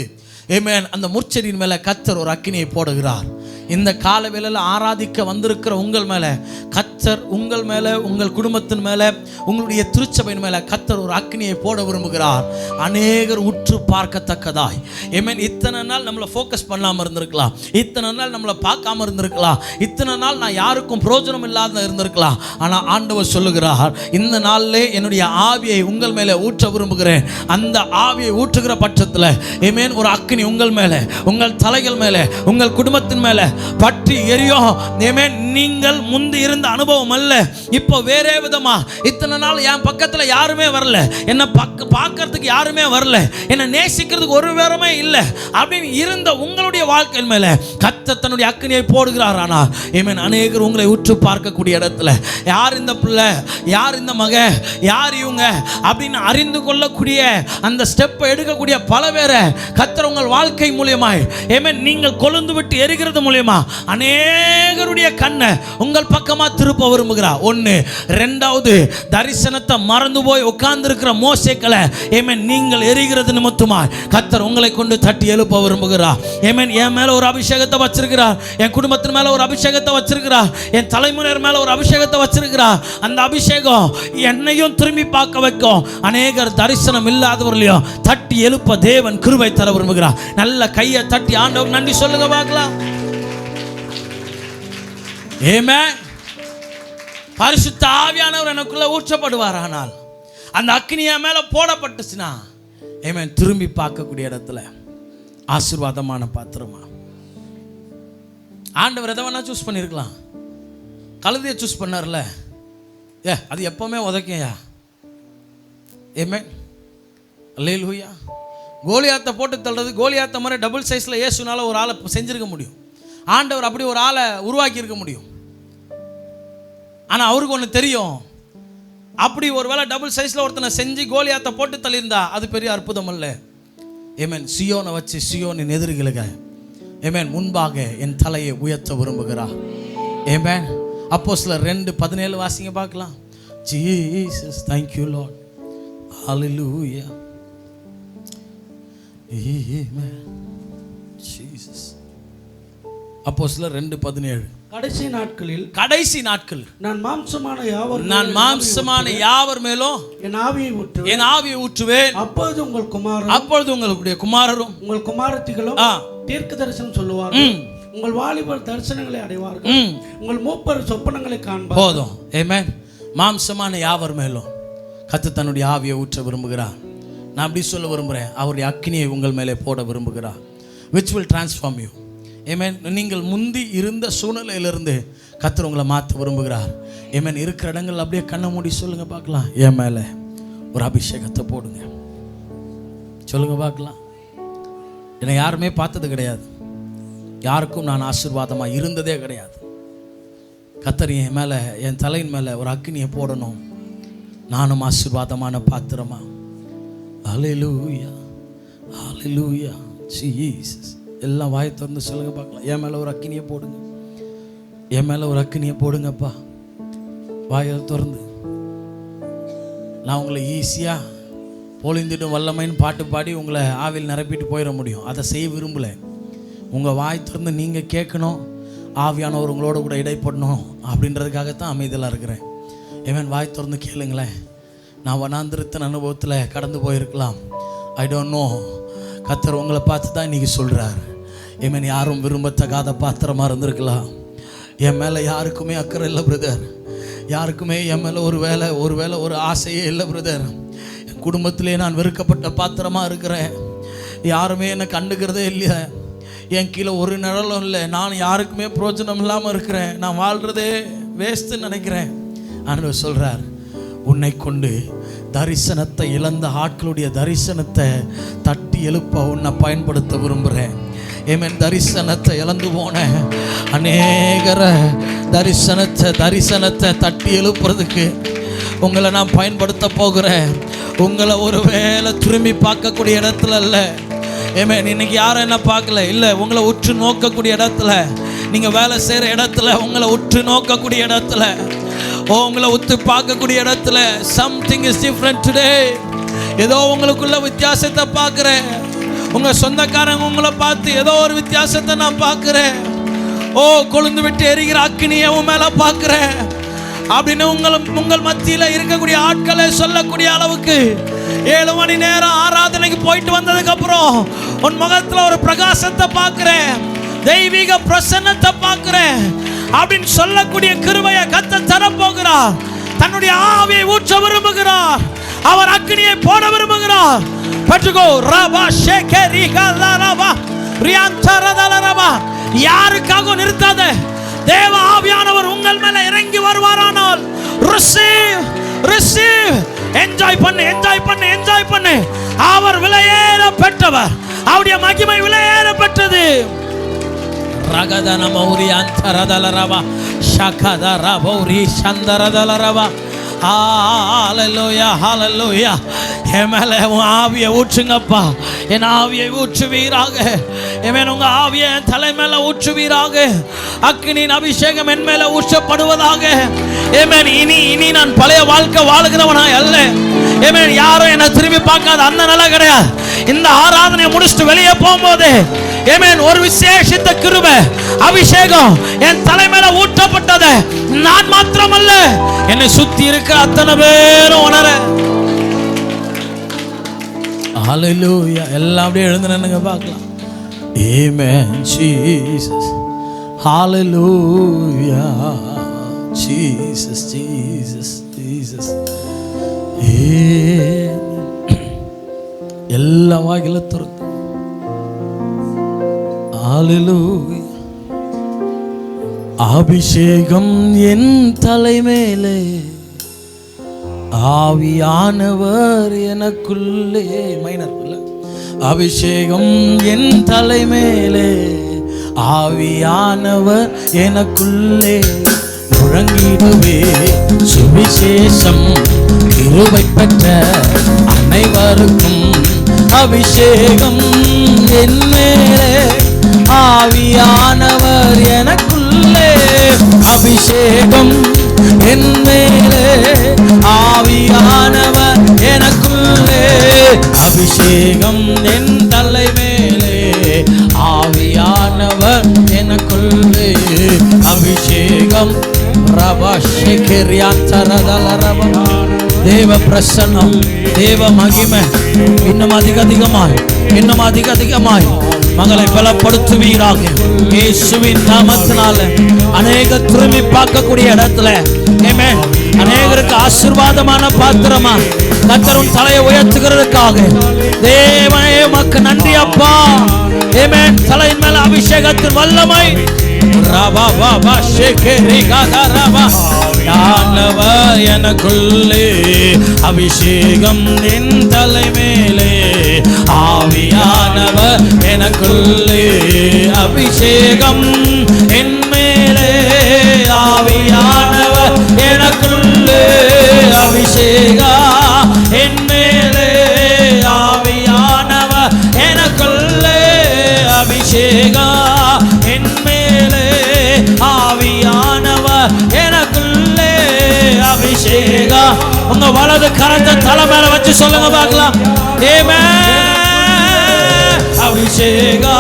ஆமென், அந்த முட்செடியின் மேலே கர்த்தர் ஒரு அக்கினியை போடுகிறார். இந்த கால வேளையில் ஆராதிக்க வந்திருக்கிற உங்கள் மேலே கர்த்தர், உங்கள் மேலே, உங்கள் குடும்பத்தின் மேலே, உங்களுடைய திருச்சபையின் மேலே கர்த்தர் ஒரு அக்கினியை போட விரும்புகிறார். அநேகர் உற்று பார்க்கத்தக்கதாய். ஆமென். இத்தனை நாள் நம்மளை ஃபோக்கஸ் பண்ணாமல் இருந்திருக்கலாம், இத்தனை நாள் நம்மளை பார்க்காம இருந்திருக்கலாம், இத்தனை நாள் நான் யாருக்கும் பிரயோஜனம் இல்லாத இருந்திருக்கலாம். ஆனால் ஆண்டவர் சொல்லுகிறார், இந்த நாளிலே என்னுடைய ஆவியை உங்கள் மேலே ஊற்ற விரும்புகிறேன். அந்த ஆவியை ஊற்றுகிற பட்சத்தில் ஆமென், ஒரு அக்கினி உங்கள் மேலே, உங்கள் தலைகள் மேலே, உங்கள் குடும்பத்தின் மேலே பற்றி எரியும். ஆமென். நீங்கள் முந்தி இருந்த அனுபவம் அல்ல, இப்போ வேறே விதமா. இத்தனை நாள் என் பக்கத்தில் யாருமே வரல, என்னை பார்க்கறதுக்கு யாருமே வரல, என்னை நேசிக்கிறதுக்கு ஒரு பேருமே இல்லை அப்படின்னு இருந்த உங்களுடைய வாழ்க்கையின் மேலே கர்த்தர் தன்னுடைய அக்கினியை போடுகிறார். ஆனால் ஆமென், அநேகர் உங்களை உற்று பார்க்கக்கூடிய இடத்துல யார் இந்த பிள்ளை, யார் இந்த மக, யார் இவங்க அப்படின்னு அறிந்து கொள்ளக்கூடிய அந்த ஸ்டெப்பை எடுக்கக்கூடிய பல பேரை கர்த்தர் உங்கள் வாழ்க்கை மூலியமாய் ஆமென் நீங்கள் கொழுந்து விட்டு எரிகிறது மூலியமா அநேகருடைய கண்ணை உங்கள் பக்கமா திருப்ப விரும்புகிறார். ஒன்று. ரெண்டாவது, தரிசனத்தை மறந்து போய் உட்கார்ந்து இருக்கிற மோசேக்களை ஆமென் நீங்கள் எரிகிறது நிமித்தமாய் கர்த்தர் உங்களை கொண்டு தட்டி எழுப்ப விரும்புகிறார். ஆமென். என் மேல ஒரு அபிஷேகத்தை வச்சிருக்கிறார், என் குடும்பத்தின் மேல ஒரு அபிஷேகத்தை வச்சிருக்கிறார், என் தலைமுறையர் மேல ஒரு அபிஷேகத்தை வச்சிருக்கிறார். அந்த அபிஷேகம் என்னையும் திரும்பி பார்க்க வைக்கும். அநேகர் தரிசனம் இல்லாதவர்களையும் தட்டி எழுப்ப தேவன் கிருபை தர விரும்புகிறார். நல்ல கையை தட்டி ஆண்டவர் நன்றி சொல்லுங்க பார்க்கலாம். ஆமென். பரிசுத்த ஆவியானவர் எனக்குள்ள ஊற்றப்படுவார். ஆனால் அந்த அக்கினி என் மேல போடப்பட்டுச்சுன்னா ஆமென், திரும்பி பார்க்கக்கூடிய இடத்துல ஆசீர்வாதமான பாத்திரமா. ஆண்டவர் எதை வேணா சூஸ் பண்ணியிருக்கலாம். கழுதையை சூஸ் பண்ணார்ல, அது எப்பவுமே உதைக்கையா. ஆமென். அல்லேலூயா. கோலியாத்தை போட்டு தள்ளுறது, கோலியாத்தை மாதிரி டபுள் சைஸில் இயேசுனால ஒரு ஆளை செஞ்சிருக்க முடியும். ஆண்டவர் அப்படி ஒரு ஆளை உருவாக்கி இருக்க முடியும். ஆனால் அவருக்கு ஒன்று தெரியும், அப்படி ஒரு வேளை டபுள் சைஸில் ஒருத்தனை செஞ்சு கோலியாத்தை போட்டு தள்ளியிருந்தா அது பெரிய அற்புதம் அல்ல. ஆமென். சியோனை வச்சு சியோனின் எதிரிகளுக்கு ஆமென் முன்பாக என் தலையை உயர்த்த விரும்புகிறார். ஆமென். அப்போஸ்தலர் 2:17 வாசிங்க பார்க்கலாம். Jesus, thank you Lord, hallelujah, amen, Jesus. அப்போஸ்தலர் 2:17. கடைசி நாட்களில் நான் மாம்சமான யாவர் மேலும் என் ஆவியை ஊற்றுவேன். அப்பொழுது உங்களுடைய குமாரரும் உங்கள் குமாரத்திகளும் தீர்க்க தரிசனம் சொல்லுவார்கள். உங்கள் வாலிபர் தரிசனங்களை அடைவார்கள். உங்கள் மூப்பர் சொப்பனங்களை காண்பார்கள். போதும். ஆமென். மாம்சமான யாவர் மேலும் கர்த்தர் தன்னுடைய ஆவியை ஊற்ற விரும்புகிறார். நான் அப்படி சொல்ல விரும்புகிறேன், அவருடைய அக்கினியை உங்கள் மேலே போட விரும்புகிறார். which will transform you. ஆமென். நீங்கள் முந்தி இருந்த சூழ்நிலையிலிருந்து கர்த்தர் உங்களை மாற்ற விரும்புகிறார். ஆமென். இருக்கிற இடங்கள் அப்படியே கண்ணை மூடி சொல்லுங்க பார்க்கலாம், என் மேலே ஒரு அபிஷேகத்தை போடுங்க. சொல்லுங்க பார்க்கலாம். என்னை யாருமே பார்த்தது கிடையாது, யாருக்கும் நான் ஆசீர்வாதமாக இருந்ததே கிடையாது. கர்த்தர் என் மேலே, என் தலையின் மேலே ஒரு அக்கினியை போடணும், நானும் ஆசீர்வாதமான பாத்திரமா. ஹல்லேலூயா, ஹல்லேலூயா, ஜீசஸ். எல்லாம் வாயை திறந்து சொல்லுங்க பார்க்கலாம், என் மேலே ஒரு அக்கினியை போடுங்க, என் மேலே ஒரு அக்கினியை போடுங்கப்பா. வாயை திறந்து. நான் உங்களை ஈஸியாக பொழிந்திடும் வல்லமைன்னு பாட்டு பாடி உங்களை ஆவியில் நிரப்பிட்டு போயிட முடியும். அதை செய்ய விரும்பலை. உங்கள் வாய் திறந்து நீங்கள் கேட்கணும், ஆவியானவர் உங்களோட கூட இடைப்படணும் அப்படின்றதுக்காகத்தான் அமைதியாக இருக்கிறேன். ஏமேன். வாய் திறந்து கேளுங்களேன். நான் வனாந்திரத்தின் அனுபவத்தில் கடந்து போயிருக்கலாம், ஐ டோன்ட் நோ. கர்த்தர் உங்களை பார்த்து தான் இன்றைக்கி சொல்கிறார். ஏமேன். யாரும் விரும்பத்தகாத பாத்திரமாக இருந்திருக்கலாம். என் மேலே யாருக்குமே அக்கறை இல்லை பிரதர், யாருக்குமே என் மேலே ஒரு வேளை ஒரு ஆசையே இல்லை பிரதர். என் குடும்பத்திலே நான் வெறுக்கப்பட்ட பாத்திரமாக இருக்கிறேன், யாருமே என்னை கண்டுக்கிறதே இல்லையா, என் கீழே ஒரு நிழலும் இல்லை, நான் யாருக்குமே பிரோஜனம் இல்லாமல் இருக்கிறேன், நான் வாழ்கிறதே வேஸ்ட்டுன்னு நினைக்கிறேன். ஆண்டவர் சொல்கிறார், உன்னை கொண்டு தரிசனத்தை இழந்த ஆட்களுடைய தரிசனத்தை தட்டி எழுப்ப உன்னை பயன்படுத்த விரும்புகிறேன். ஏமேன். தரிசனத்தை இழந்து போன அநேகர தரிசனத்தை தட்டி எழுப்புறதுக்கு உங்களை நான் பயன்படுத்த போகிறேன். உங்களை ஒரு வேளை திரும்பி பார்க்கக்கூடிய இடத்துல இல்லை. ஏமேன். இன்னைக்கு யாரும் என்ன பார்க்கல இல்லை, உங்களை உற்று நோக்கக்கூடிய இடத்துல, நீங்கள் வேலை செய்கிற இடத்துல, உங்களை உற்று நோக்கக்கூடிய இடத்துல, உங்களை உத்து பார்க்கக்கூடிய இடத்துல சம்திங் இஸ் டிஃப்ரெண்ட் டுடே. ஏதோ உங்களுக்குள்ள வித்தியாசத்தை பார்க்குறேன். உங்கள் சொந்தக்காரங்க உங்களை பார்த்து ஏதோ ஒரு வித்தியாசத்தை நான் பார்க்குறேன். கொழுந்து விட்டு எரிகிற அக்கினியை உன் மேலே பார்க்குறேன் அப்படின்னு உங்கள் மத்தியில் இருக்கக்கூடிய ஆட்களை சொல்லக்கூடிய அளவுக்கு 7 மணி நேரம் ஆராதனைக்கு போயிட்டு வந்ததுக்கப்புறம் உன் முகத்தில் ஒரு பிரகாசத்தை பார்க்குறேன், தெய்வீக பிரசன்னத்தை பார்க்குறேன் அப்படின்னு சொல்லக்கூடிய கிருபையை கர்த்தர் தரப்போகிறார். தன்னுடைய ஆவியை ஊற்ற விரும்புகிறார். அவர் அக்கினியை போட விரும்புகிறார். பெற்றுக்கோ. ரபா ஷேகரி கலரபா ரியாந்தரதலரபா. யாருக்காக நிறுத்தாத. தேவ ஆவியானவர் உங்கள் மேல இறங்கி வருவாரானால் ரிசீவ் என்ஜாய் பண்ணு. அவர் விலையேற பெற்றவர். அவருடைய மகிமை விலையேற பெற்றது. ரகதன மௌரி அந்தரதலரபா ஷகதர பௌரி சந்தரதலரபா. ஹalleluya ஹalleluya. எமேலே உன் ஆவியை ஊற்றுங்கப்பா. என் ஆவியை ஊற்றுவீராக. எமேன். உங்க ஆவியை என் தலை மேல ஊற்றுவீராக. அக்கினியின் அபிஷேகம் என் மேல ஊற்றப்படுவதாக. ஏமேன். இனி நான் பழைய வாழ்க்கை வாழுகிறவனாய் அல்ல. ஏமேன். யாரும் என்னை திரும்பி பார்க்காத அந்த நிலை கிடையாது. இந்த ஆராதனையை முடிச்சுட்டு வெளியே போகும்போது ஏமேன், ஒரு விசேஷித்த கிருபை அபிஷேகம் என் தலை மேல ஊற்றப்பட்டது. நான் மாத்திரமல்ல, என்னை சுத்தி இருக்கிற அத்தனை பேரும் உணர. ஹalleluya. எல்லாம் அப்படியே எழுந்து நின்னுங்க பார்க்கலாம். Amen Jesus. Hallelujah Jesus Jesus Jesus. எல்லா வாயில திறந்து ஹalleluya. அபிஷேகம் என் தலைமேலே, ஆவியானவர் எனக்குள்ளே. மைனர் இல்ல. அபிஷேகம் என் தலைமேலே, ஆவியானவர் எனக்குள்ளே. முழங்கிடுவே சுவிசேஷம் கிருபை பெற்ற அனைவருக்கும். அபிஷேகம் என் மேலே, ஆவியானவர் எனக்குள்ளே. அபிஷேகம் என் மேலே, ஆவியானவர் எனக்குள்ளே. அபிஷேகம் என் தலை மேலே, ஆவியானவர் எனக்குள்ளே. அபிஷேகம் தேவ பிரசன்னம், தேவ மகிமை இன்னும் அதிகமாய் மகளை பலப்படுத்துவீராக. இயேசுவின் நாமத்தினால அநேக திரும்பி பார்க்கக்கூடிய இடத்துல ஆமென், அநேகருக்கு ஆசீர்வாதமான பாத்திரமா கர்த்தர் தலையை உயர்த்துகிறதுக்காக தேவனே உமக்கு நன்றி அப்பா. ஆமென். தலையின் மேல அபிஷேகத்தின் வல்லமை எனக்குள்ளே. அபிஷேகம் என் தலை மேலே, ஆவியானவர் எனக்குள்ளே. அபிஷேகம் என் மேலே, ஆவியானவர் எனக்குள்ளே. அபிஷேகா என் மேலே, ஆவியானவர் எனக்குள்ளே. அபிஷேகா என் மேலே, ஆவியானவர் எனக்குள்ளே. அபிஷேகா. உங்க வலது கரத்தை தலை மேல வச்சு சொல்லுங்க பார்க்கலாம். ஆமென். அபிஷேகா.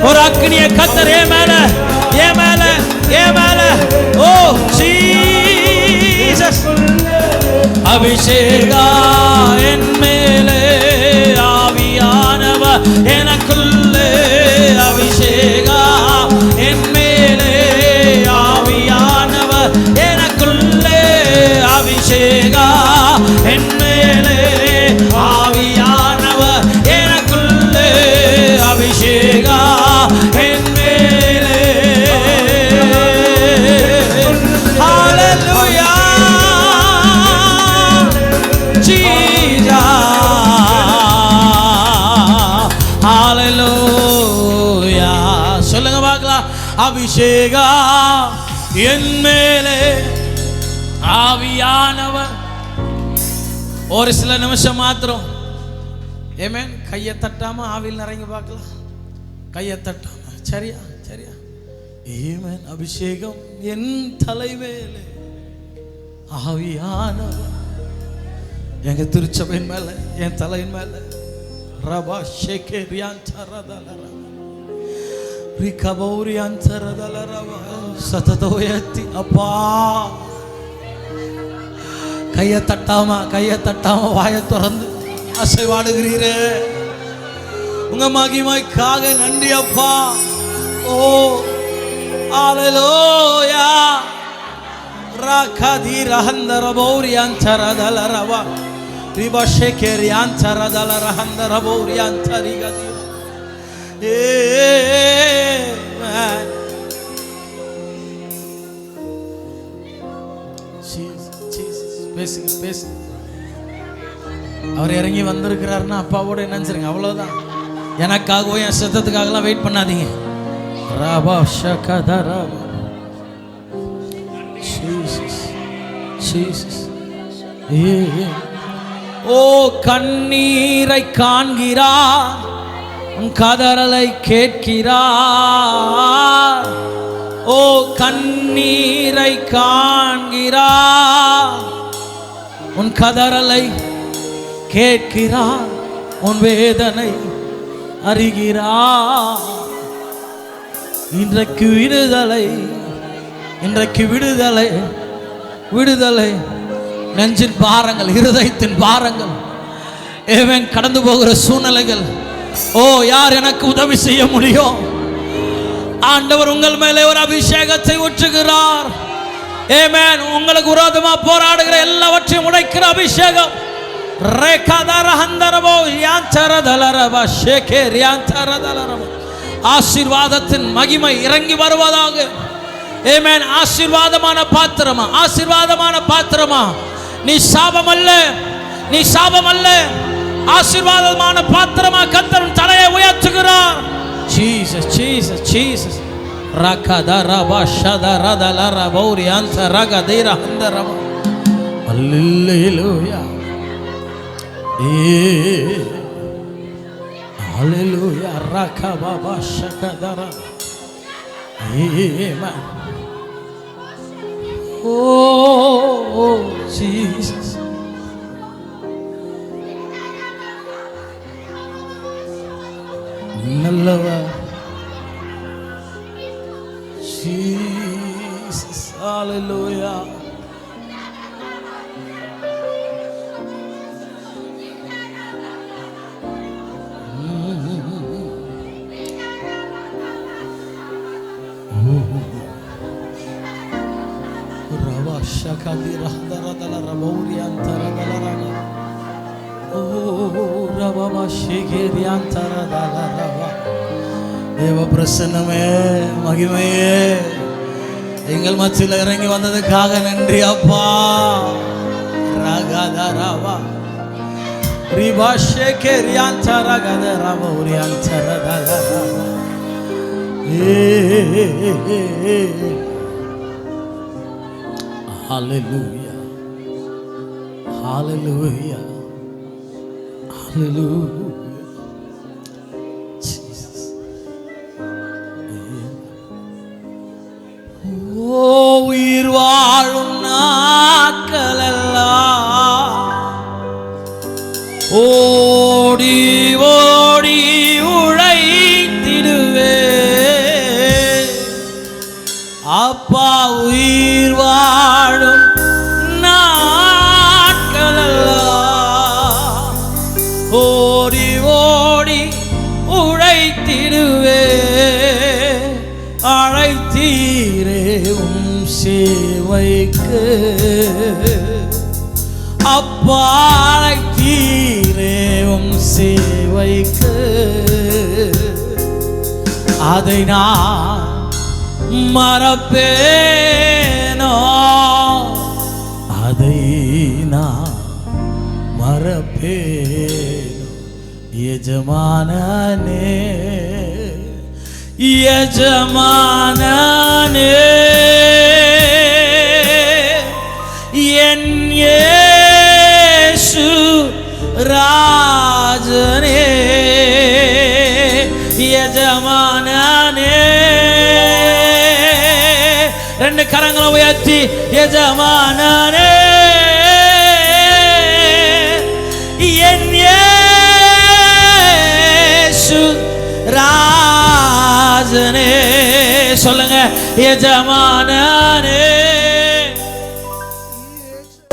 ஒரு அக்னியை கர்த்தர் என் மேல. ஓ ஜீசஸ். அபிஷேகா என் மேலே, ஆவியானவர் எனக்குள்ளே. அபிஷேகா என் மேலே, ஆவியானவர் எனக்குள்ளே. அபிஷேகா என் மேலே, ஆவியானவர் எனக்குள்ளே. அபிஷேகா என் மேலே. அபிஷேகா என் மேலே ஆவியானவர். ஒரு சில நிமிஷம் மாத்திரம் ஏமேன் கையை தட்டாம ஆவியில் இறங்கி பார்க்கலாம். கையை தட்டாம சரியா சரியா. ஏமேன் அபிஷேகம் என் தலைவேலே ஆவியானவர் எங்க திருச்சபையின் மேல என் தலையின் மேல ரபா ஷேகே ரியாந்தரதல ரிகபௌரியாந்தரதல ரபா சததோயத்தி. அப்பா கையை தட்டாம வாயை திறந்து அசைவாடுகிறீரே. உங்க மகிமைக்காக நன்றி அப்பா. ஓ ஹalleluya. ராகதி ரஹந்தர பௌரியாந்தரதல ரபா ரிபா ஷேகே ரியாந்தரதல ரஹந்தர பௌரியாந்தரிகதி. பேசுங்க. அவர் இறங்கி வந்திருக்கிறாருன்னா அப்பாவோட நினைச்சிருங்க, அவ்வளவுதான். எனக்காகவும் என் சத்தத்துக்காகலாம் வெயிட் பண்ணாதீங்க. ராபா ஷகதரா ஜீசஸ். ஓ கண்ணீரை காண்கிறார், உன் கதறலை கேட்கிறார். ஓ கண்ணீரை காண்கிறார், உன் கதறலை கேட்கிறார், உன் வேதனை அறிகிறார். இன்றைக்கு விடுதலை நெஞ்சின் பாரங்கள், இருதயத்தின் பாரங்கள், ஏவன் கடந்து போகிற சூழ்நிலைகள். ஓ யார் எனக்கு உதவி செய்ய முடியும்? ஆண்டவர் உங்கள் மேலே ஒரு அபிஷேகத்தை ஊற்றுகிறார். ஆமென். உங்களுக்கு விரோதமா போராடுகிற எல்லாவற்றையும் உடைக்கிற அபிஷேகம். ஆசீர்வாதத்தின் மகிமை இறங்கி வருவதாக. ஆமென். ஆசீர்வாதமான பாத்திரமா நீ சாபம் அல்ல, ஆசீர்வாதமான பாத்திரமா கர்த்தர் தலையை உயர்த்துகிறார். ஜீசஸ். ரகதரபா ஷதரதலர பௌரியாந்த ரகதீர ஹந்தரப. அல்லேலூயா. ஹalleluya. ரகபபா ஷகதர. ஆமென். ஓ ஜீசஸ். நல்லவர் Jesus. Hallelujah. Rava shakadi rahdaradala rabauri antaradala raga. Oh rava mashigeri antaradala rava. தேவ பிரசன்னமே, மகிமையே எங்கள் மத்தியில் இறங்கி வந்ததுக்காக நன்றி அப்பா. ரகதரவா ரிபா ஷேகே ரியாந்தரகதரவா உரியாந்தரதரவா. ஹalleluya. Hallelujah. Hallelujah. உயிர் வாழும் நாட்களெல்லாம் ஓடி ஓடி உழைத்திடுவே அப்பா. உயிர் வாழும் நாட்களெல்லாம் ஓடி ஓடி உழைத்திடுவே. அழைத்தீரே உம் சேவைக்கு அப்பா, அழைத்தீரே உம் சேவைக்கு. அதை நான் மறப்பேனோ, அதை நான் மறப்பேனோ எஜமானனே. எஜமானனே என் இயேசு ராஜனே எஜமானனே ரெண்டு கரங்களை உயர்த்தி எஜமானனே என் இயேசு ராஜனே சொல்லுங்க எஜமானனே